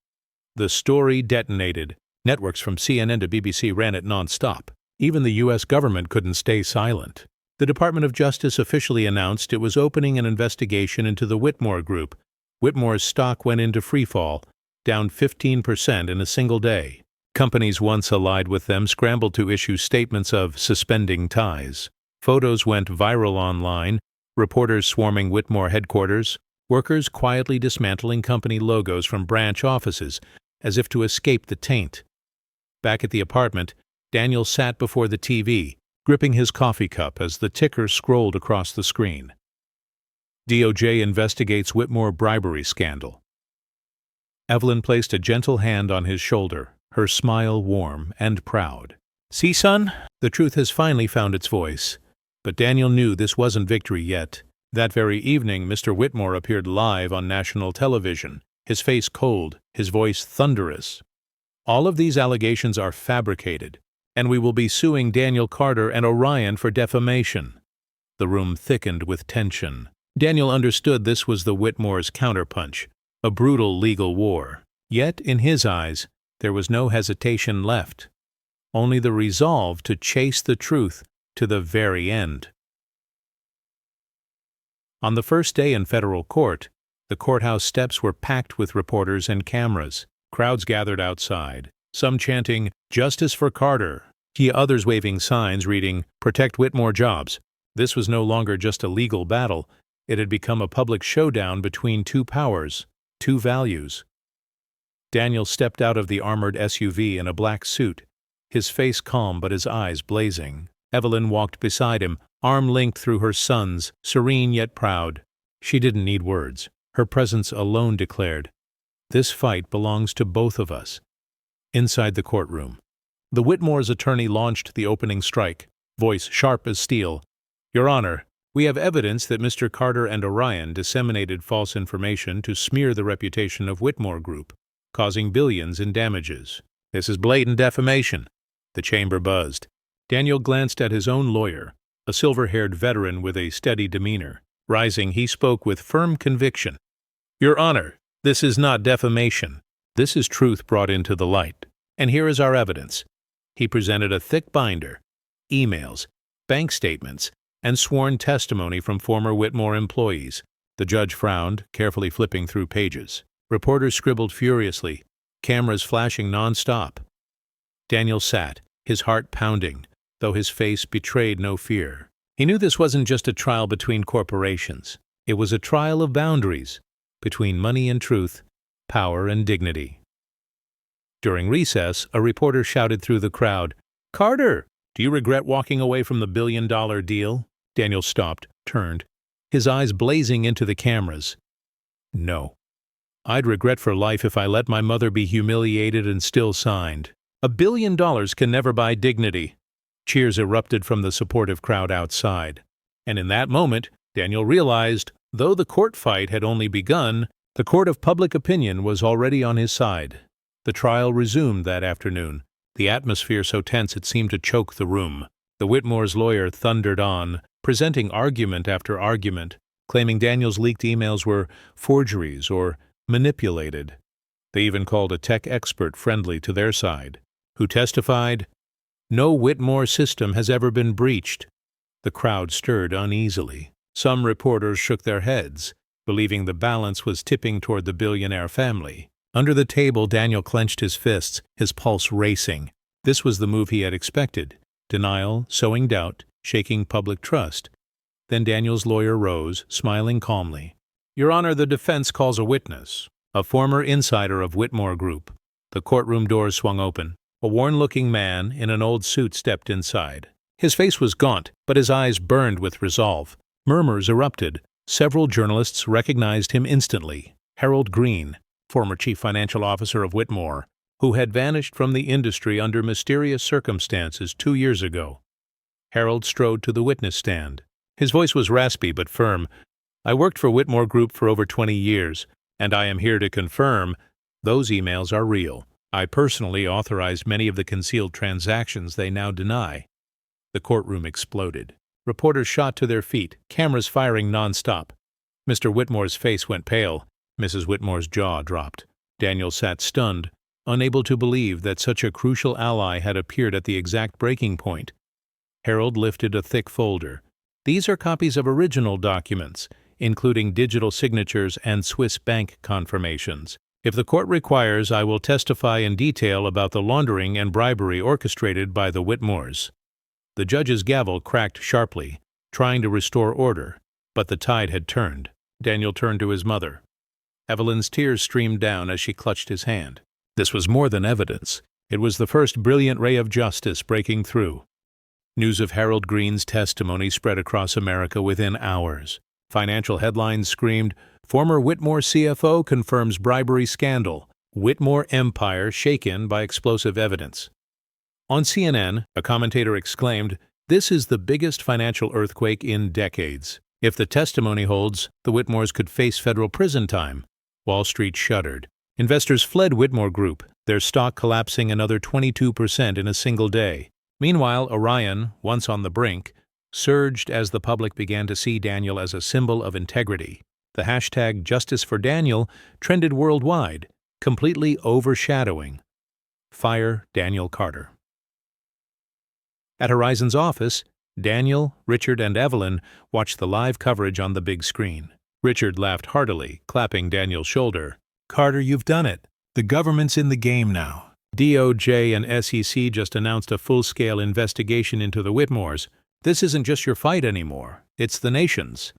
Speaker 1: The story detonated. Networks from CNN to BBC ran it nonstop. Even the U.S. government couldn't stay silent. The Department of Justice officially announced it was opening an investigation into the Whitmore Group. Whitmore's stock went into freefall, down 15% in a single day. Companies once allied with them scrambled to issue statements of suspending ties. Photos went viral online, reporters swarming Whitmore headquarters, workers quietly dismantling company logos from branch offices as if to escape the taint. Back at the apartment, Daniel sat before the TV, gripping his coffee cup as the ticker scrolled across the screen. DOJ investigates Whitmore bribery scandal. Evelyn placed a gentle hand on his shoulder, her smile warm and proud. "See, son, the truth has finally found its voice." But Daniel knew this wasn't victory yet. That very evening, Mr. Whitmore appeared live on national television, his face cold, his voice thunderous. "All of these allegations are fabricated, and we will be suing Daniel Carter and Orion for defamation." The room thickened with tension. Daniel understood this was the Whitmore's counterpunch, a brutal legal war. Yet, in his eyes, there was no hesitation left, only the resolve to chase the truth to the very end. On the first day in federal court, the courthouse steps were packed with reporters and cameras. Crowds gathered outside, some chanting, "Justice for Carter," others waving signs reading, "Protect Whitmore Jobs." This was no longer just a legal battle. It had become a public showdown between 2 powers, 2 values. Daniel stepped out of the armored SUV in a black suit, his face calm but his eyes blazing. Evelyn walked beside him, arm linked through her son's, serene yet proud. She didn't need words. Her presence alone declared, "This fight belongs to both of us." Inside the courtroom, the Whitmore's attorney launched the opening strike, voice sharp as steel. "Your Honor, we have evidence that Mr. Carter and Orion disseminated false information to smear the reputation of Whitmore Group, causing billions in damages. This is blatant defamation." The chamber buzzed. Daniel glanced at his own lawyer, a silver-haired veteran with a steady demeanor. Rising, he spoke with firm conviction. "Your Honor, this is not defamation. This is truth brought into the light. And here is our evidence." He presented a thick binder, emails, bank statements, and sworn testimony from former Whitmore employees. The judge frowned, carefully flipping through pages. Reporters scribbled furiously, cameras flashing non-stop. Daniel sat, his heart pounding, though his face betrayed no fear. He knew this wasn't just a trial between corporations. It was a trial of boundaries, between money and truth, power and dignity. During recess, a reporter shouted through the crowd, "Carter, do you regret walking away from the billion-dollar deal?" Daniel stopped, turned, his eyes blazing into the cameras. "No. I'd regret for life if I let my mother be humiliated and still signed." $1 billion can never buy dignity. Cheers erupted from the supportive crowd outside. And in that moment, Daniel realized, though the court fight had only begun, the court of public opinion was already on his side. The trial resumed that afternoon, the atmosphere so tense it seemed to choke the room. The Whitmore's lawyer thundered on, presenting argument after argument, claiming Daniel's leaked emails were forgeries or manipulated. They even called a tech expert friendly to their side, who testified, "No Whitmore system has ever been breached." The crowd stirred uneasily. Some reporters shook their heads, believing the balance was tipping toward the billionaire family. Under the table, Daniel clenched his fists, his pulse racing. This was the move he had expected: denial, sowing doubt, shaking public trust. Then Daniel's lawyer rose, smiling calmly. "Your Honor, the defense calls a witness, a former insider of Whitmore Group." The courtroom doors swung open. A worn-looking man in an old suit stepped inside. His face was gaunt, but his eyes burned with resolve. Murmurs erupted. Several journalists recognized him instantly. Harold Green, former chief financial officer of Whitmore, who had vanished from the industry under mysterious circumstances 2 years ago. Harold strode to the witness stand. His voice was raspy but firm. "I worked for Whitmore Group for over 20 years, and I am here to confirm those emails are real. I personally authorized many of the concealed transactions they now deny." The courtroom exploded. Reporters shot to their feet, cameras firing nonstop. Mr. Whitmore's face went pale. Mrs. Whitmore's jaw dropped. Daniel sat stunned, unable to believe that such a crucial ally had appeared at the exact breaking point. Harold lifted a thick folder. "These are copies of original documents, including digital signatures and Swiss bank confirmations. If the court requires, I will testify in detail about the laundering and bribery orchestrated by the Whitmores." The judge's gavel cracked sharply, trying to restore order, but the tide had turned. Daniel turned to his mother. Evelyn's tears streamed down as she clutched his hand. This was more than evidence. It was the first brilliant ray of justice breaking through. News of Harold Green's testimony spread across America within hours. Financial headlines screamed, "Former Whitmore CFO confirms bribery scandal. Whitmore empire shaken by explosive evidence." On CNN, a commentator exclaimed, "This is the biggest financial earthquake in decades. If the testimony holds, the Whitmores could face federal prison time." Wall Street shuddered. Investors fled Whitmore Group, their stock collapsing another 22% in a single day. Meanwhile, Orion, once on the brink, surged as the public began to see Daniel as a symbol of integrity. The hashtag Justice for Daniel trended worldwide, completely overshadowing "Fire Daniel Carter." At Horizon's office, Daniel, Richard, and Evelyn watched the live coverage on the big screen. Richard laughed heartily, clapping Daniel's shoulder. "Carter, you've done it. The government's in the game now. DOJ and SEC just announced a full-scale investigation into the Whitmores. This isn't just your fight anymore. It's the nation's."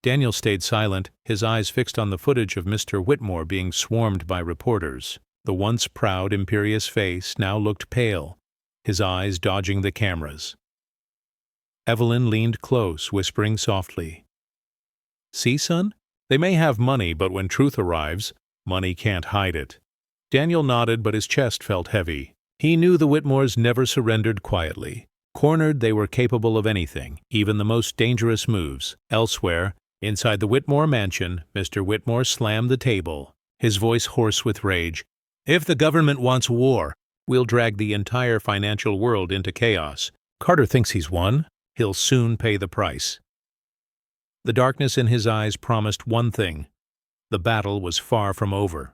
Speaker 1: Daniel stayed silent, his eyes fixed on the footage of Mr. Whitmore being swarmed by reporters. The once proud, imperious face now looked pale, his eyes dodging the cameras. Evelyn leaned close, whispering softly, "See, son? They may have money, but when truth arrives, money can't hide it." Daniel nodded, but his chest felt heavy. He knew the Whitmores never surrendered quietly. Cornered, they were capable of anything, even the most dangerous moves. Elsewhere, inside the Whitmore mansion, Mr. Whitmore slammed the table, his voice hoarse with rage. "If the government wants war, we'll drag the entire financial world into chaos. Carter thinks he's won. He'll soon pay the price." The darkness in his eyes promised one thing: the battle was far from over.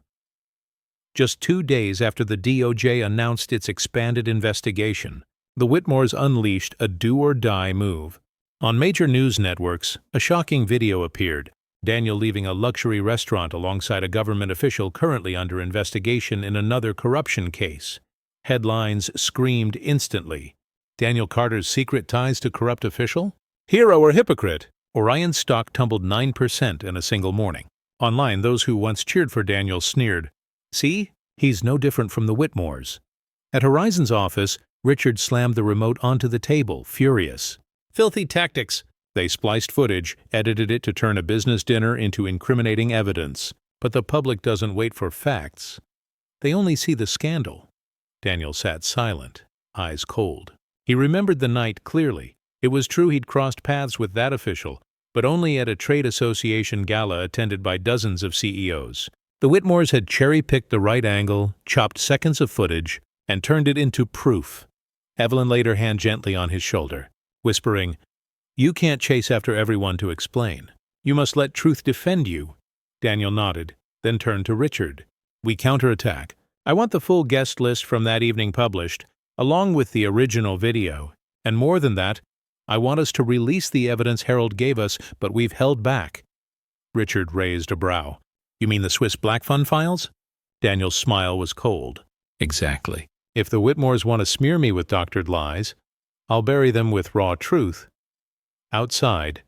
Speaker 1: Just 2 days after the DOJ announced its expanded investigation, the Whitmores unleashed a do-or-die move. On major news networks, a shocking video appeared, Daniel leaving a luxury restaurant alongside a government official currently under investigation in another corruption case. Headlines screamed instantly. Daniel Carter's secret ties to corrupt official? Hero or hypocrite? Orion's stock tumbled 9% in a single morning. Online, those who once cheered for Daniel sneered, "See? He's no different from the Whitmores." At Horizon's office, Richard slammed the remote onto the table, furious. "Filthy tactics." They spliced footage, edited it to turn a business dinner into incriminating evidence. But the public doesn't wait for facts. They only see the scandal. Daniel sat silent, eyes cold. He remembered the night clearly. It was true he'd crossed paths with that official, but only at a trade association gala attended by dozens of CEOs. The Whitmores had cherry-picked the right angle, chopped seconds of footage, and turned it into proof. Evelyn laid her hand gently on his shoulder, whispering, "You can't chase after everyone to explain. You must let truth defend you." Daniel nodded, then turned to Richard. "We counterattack. I want the full guest list from that evening published, along with the original video. And more than that, I want us to release the evidence Harold gave us, but we've held back." Richard raised a brow. "You mean the Swiss Black Fund files?" Daniel's smile was cold. "Exactly. If the Whitmores want to smear me with doctored lies, I'll bury them with raw truth." Outside,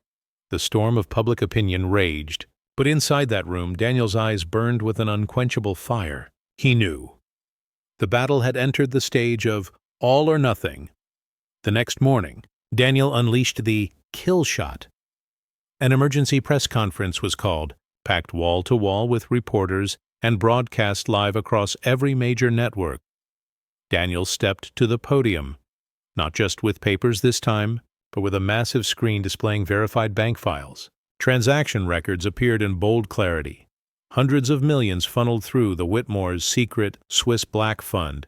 Speaker 1: the storm of public opinion raged, but inside that room, Daniel's eyes burned with an unquenchable fire. He knew. The battle had entered the stage of all or nothing. The next morning, Daniel unleashed the kill shot. An emergency press conference was called, packed wall to wall with reporters, and broadcast live across every major network. Daniel stepped to the podium, not just with papers this time, but with a massive screen displaying verified bank files. Transaction records appeared in bold clarity. Hundreds of millions funneled through the Whitmores' secret Swiss Black Fund,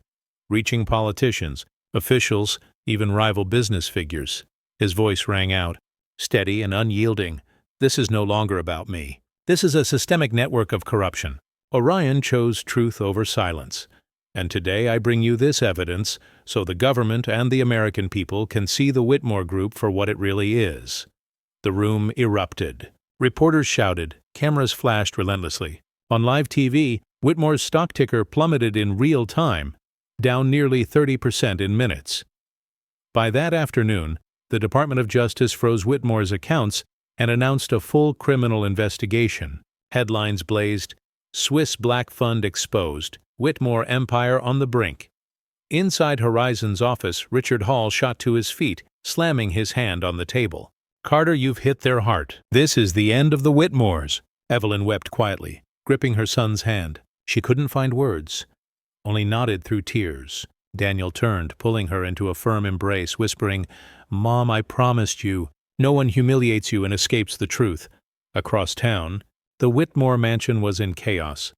Speaker 1: reaching politicians, officials, even rival business figures. His voice rang out, steady and unyielding. "This is no longer about me. This is a systemic network of corruption. Orion chose truth over silence. And today I bring you this evidence so the government and the American people can see the Whitmore Group for what it really is." The room erupted. Reporters shouted. Cameras flashed relentlessly. On live TV, Whitmore's stock ticker plummeted in real time, down nearly 30% in minutes. By that afternoon, the Department of Justice froze Whitmore's accounts and announced a full criminal investigation. Headlines blazed, "Swiss Black Fund exposed. Whitmore empire on the brink." Inside Horizon's office, Richard Hall shot to his feet, slamming his hand on the table. "Carter, you've hit their heart. This is the end of the Whitmores." Evelyn wept quietly, gripping her son's hand. She couldn't find words, only nodded through tears. Daniel turned, pulling her into a firm embrace, whispering, "Mom, I promised you. No one humiliates you and escapes the truth." Across town, the Whitmore mansion was in chaos.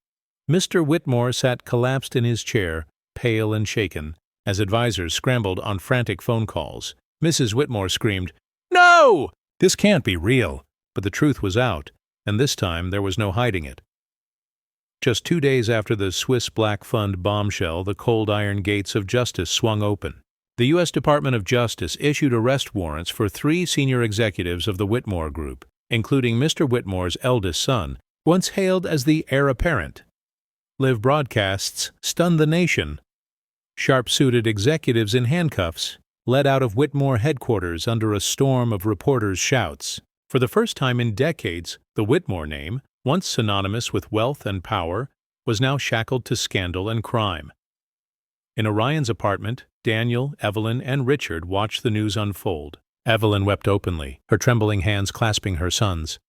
Speaker 1: Mr. Whitmore sat collapsed in his chair, pale and shaken, as advisors scrambled on frantic phone calls. Mrs. Whitmore screamed, "No! This can't be real!" But the truth was out, and this time there was no hiding it. Just 2 days after the Swiss Black Fund bombshell, the cold iron gates of justice swung open. The U.S. Department of Justice issued arrest warrants for 3 senior executives of the Whitmore Group, including Mr. Whitmore's eldest son, once hailed as the heir apparent. Live broadcasts stunned the nation. Sharp-suited executives in handcuffs led out of Whitmore headquarters under a storm of reporters' shouts. For the first time in decades, the Whitmore name, once synonymous with wealth and power, was now shackled to scandal and crime. In Orion's apartment, Daniel, Evelyn, and Richard watched the news unfold. Evelyn wept openly, her trembling hands clasping her son's.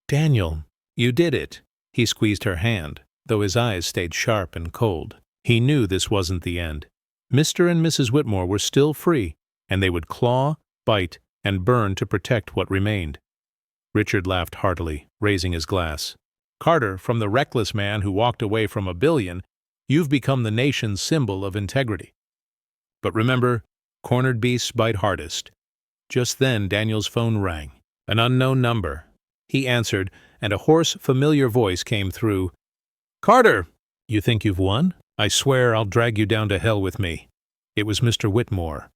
Speaker 1: "Daniel, you did it." He squeezed her hand, though his eyes stayed sharp and cold. He knew this wasn't the end. Mr. and Mrs. Whitmore were still free, and they would claw, bite, and burn to protect what remained. Richard laughed heartily, raising his glass. "Carter, from the reckless man who walked away from $1 billion, you've become the nation's symbol of integrity. But remember, cornered beasts bite hardest." Just then Daniel's phone rang. An unknown number. He answered, and a hoarse, familiar voice came through. "Carter! You think you've won? I swear I'll drag you down to hell with me." It was Mr. Whitmore.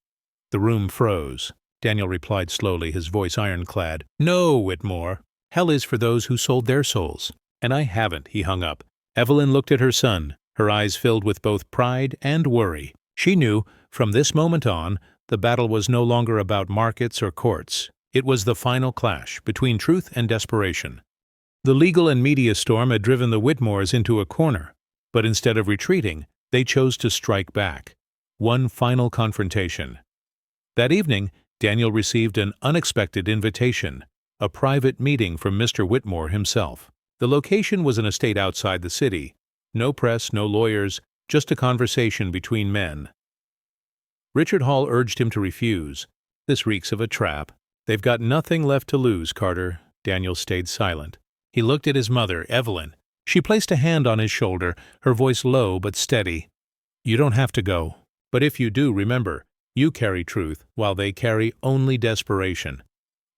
Speaker 1: The room froze. Daniel replied slowly, his voice ironclad. "No, Whitmore. Hell is for those who sold their souls. And I haven't," he hung up. Evelyn looked at her son, her eyes filled with both pride and worry. She knew, from this moment on, the battle was no longer about markets or courts. It was the final clash between truth and desperation. The legal and media storm had driven the Whitmores into a corner, but instead of retreating, they chose to strike back. One final confrontation. That evening, Daniel received an unexpected invitation, a private meeting from Mr. Whitmore himself. The location was an estate outside the city. No press, no lawyers, just a conversation between men. Richard Hall urged him to refuse. This reeks of a trap. They've got nothing left to lose, Carter. Daniel stayed silent. He looked at his mother, Evelyn. She placed a hand on his shoulder, her voice low but steady. You don't have to go. But if you do, remember, you carry truth, while they carry only desperation.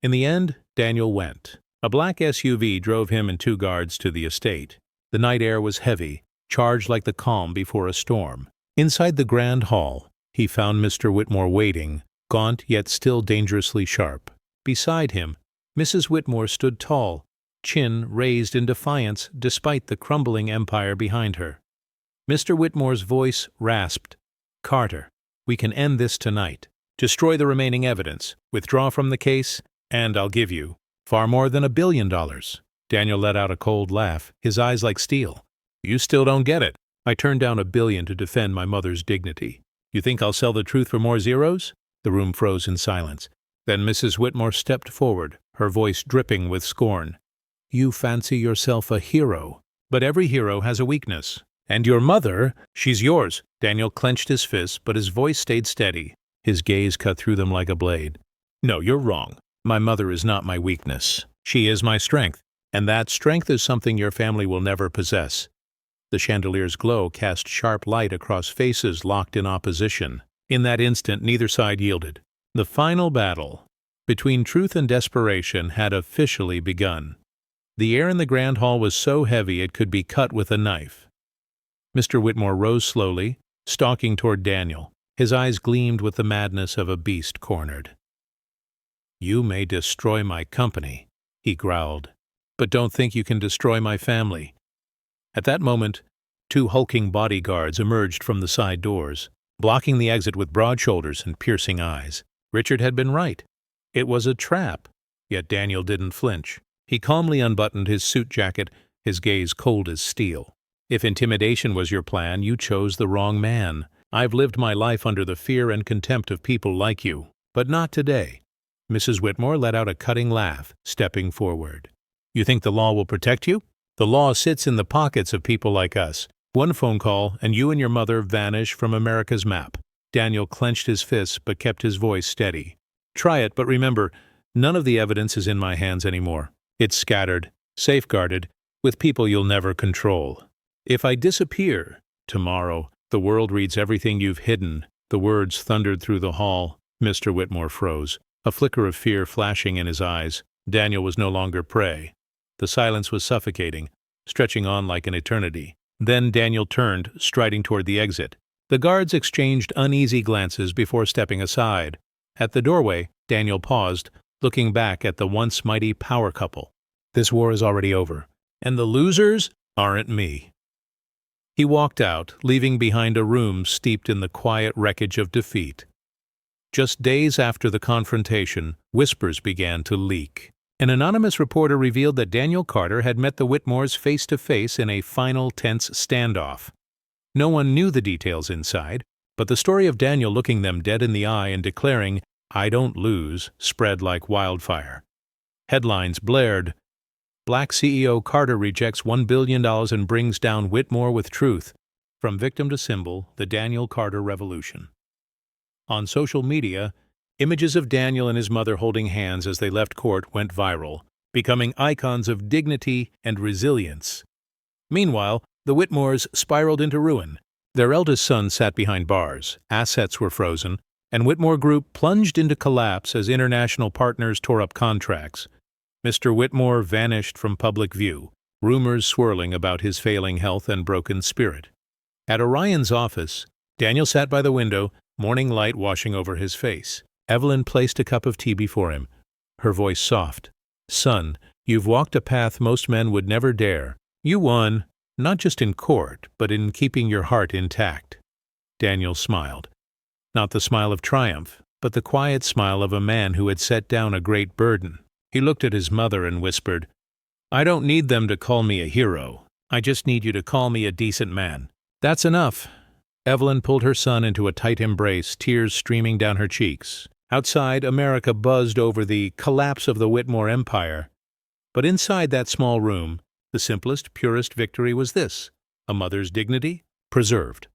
Speaker 1: In the end, Daniel went. A black SUV drove him and 2 guards to the estate. The night air was heavy, charged like the calm before a storm. Inside the grand hall, he found Mr. Whitmore waiting, gaunt yet still dangerously sharp. Beside him, Mrs. Whitmore stood tall, chin raised in defiance despite the crumbling empire behind her. Mr. Whitmore's voice rasped, Carter, we can end this tonight. Destroy the remaining evidence, withdraw from the case, and I'll give you far more than $1 billion. Daniel let out a cold laugh, his eyes like steel. You still don't get it. I turned down $1 billion to defend my mother's dignity. You think I'll sell the truth for more zeros? The room froze in silence. Then Mrs. Whitmore stepped forward, her voice dripping with scorn. You fancy yourself a hero, but every hero has a weakness. And your mother, she's yours. Daniel clenched his fists, but his voice stayed steady. His gaze cut through them like a blade. No, you're wrong. My mother is not my weakness. She is my strength, and that strength is something your family will never possess. The chandelier's glow cast sharp light across faces locked in opposition. In that instant, neither side yielded. The final battle between truth and desperation had officially begun. The air in the grand hall was so heavy it could be cut with a knife. Mr. Whitmore rose slowly, stalking toward Daniel. His eyes gleamed with the madness of a beast cornered. You may destroy my company, he growled, but don't think you can destroy my family. At that moment, 2 hulking bodyguards emerged from the side doors, blocking the exit with broad shoulders and piercing eyes. Richard had been right. It was a trap, yet Daniel didn't flinch. He calmly unbuttoned his suit jacket, his gaze cold as steel. If intimidation was your plan, you chose the wrong man. I've lived my life under the fear and contempt of people like you, but not today. Mrs. Whitmore let out a cutting laugh, stepping forward. You think the law will protect you? The law sits in the pockets of people like us. One phone call, and you and your mother vanish from America's map. Daniel clenched his fists but kept his voice steady. Try it, but remember, none of the evidence is in my hands anymore. It's scattered, safeguarded, with people you'll never control. If I disappear tomorrow, the world reads everything you've hidden. The words thundered through the hall. Mr. Whitmore froze, a flicker of fear flashing in his eyes. Daniel was no longer prey. The silence was suffocating, stretching on like an eternity. Then Daniel turned, striding toward the exit. The guards exchanged uneasy glances before stepping aside. At the doorway, Daniel paused, looking back at the once mighty power couple. This war is already over, and the losers aren't me. He walked out, leaving behind a room steeped in the quiet wreckage of defeat. Just days after the confrontation, whispers began to leak. An anonymous reporter revealed that Daniel Carter had met the Whitmores face-to-face in a final tense standoff. No one knew the details inside, but the story of Daniel looking them dead in the eye and declaring, "I don't lose," spread like wildfire. Headlines blared, Black CEO Carter rejects $1 billion and brings down Whitmore with truth. From victim to symbol, the Daniel Carter Revolution. On social media, images of Daniel and his mother holding hands as they left court went viral, becoming icons of dignity and resilience. Meanwhile, the Whitmores spiraled into ruin. Their eldest son sat behind bars, assets were frozen, and Whitmore Group plunged into collapse as international partners tore up contracts. Mr. Whitmore vanished from public view, rumors swirling about his failing health and broken spirit. At Orion's office, Daniel sat by the window, morning light washing over his face. Evelyn placed a cup of tea before him, her voice soft. "Son, you've walked a path most men would never dare. You won, not just in court, but in keeping your heart intact." Daniel smiled. Not the smile of triumph, but the quiet smile of a man who had set down a great burden. He looked at his mother and whispered, "I don't need them to call me a hero. I just need you to call me a decent man. That's enough." Evelyn pulled her son into a tight embrace, tears streaming down her cheeks. Outside, America buzzed over the collapse of the Whitmore empire. But inside that small room, the simplest, purest victory was this: a mother's dignity preserved.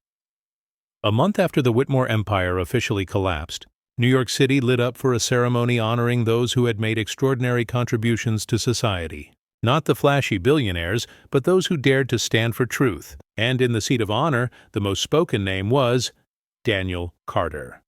Speaker 1: A month after the Whitmore Empire officially collapsed, New York City lit up for a ceremony honoring those who had made extraordinary contributions to society. Not the flashy billionaires, but those who dared to stand for truth. And in the seat of honor, the most spoken name was Daniel Carter.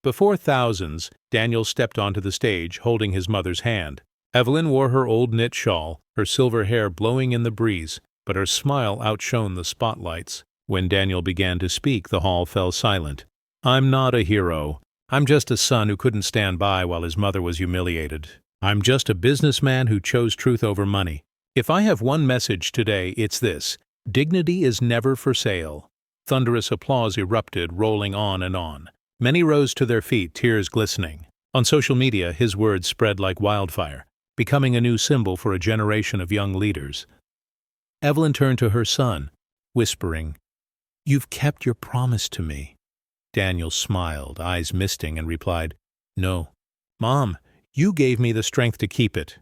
Speaker 1: Before thousands, Daniel stepped onto the stage, holding his mother's hand. Evelyn wore her old knit shawl, her silver hair blowing in the breeze, but her smile outshone the spotlights. When Daniel began to speak, the hall fell silent. "I'm not a hero. I'm just a son who couldn't stand by while his mother was humiliated. I'm just a businessman who chose truth over money. If I have one message today, it's this: dignity is never for sale." Thunderous applause erupted, rolling on and on. Many rose to their feet, tears glistening. On social media, his words spread like wildfire, becoming a new symbol for a generation of young leaders. Evelyn turned to her son, whispering, "You've kept your promise to me." Daniel smiled, eyes misting, and replied, "No, Mom, you gave me the strength to keep it."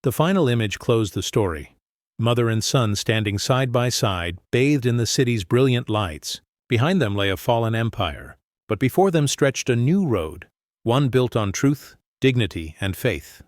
Speaker 1: The final image closed the story. Mother and son standing side by side, bathed in the city's brilliant lights. Behind them lay a fallen empire, but before them stretched a new road, one built on truth, dignity, and faith.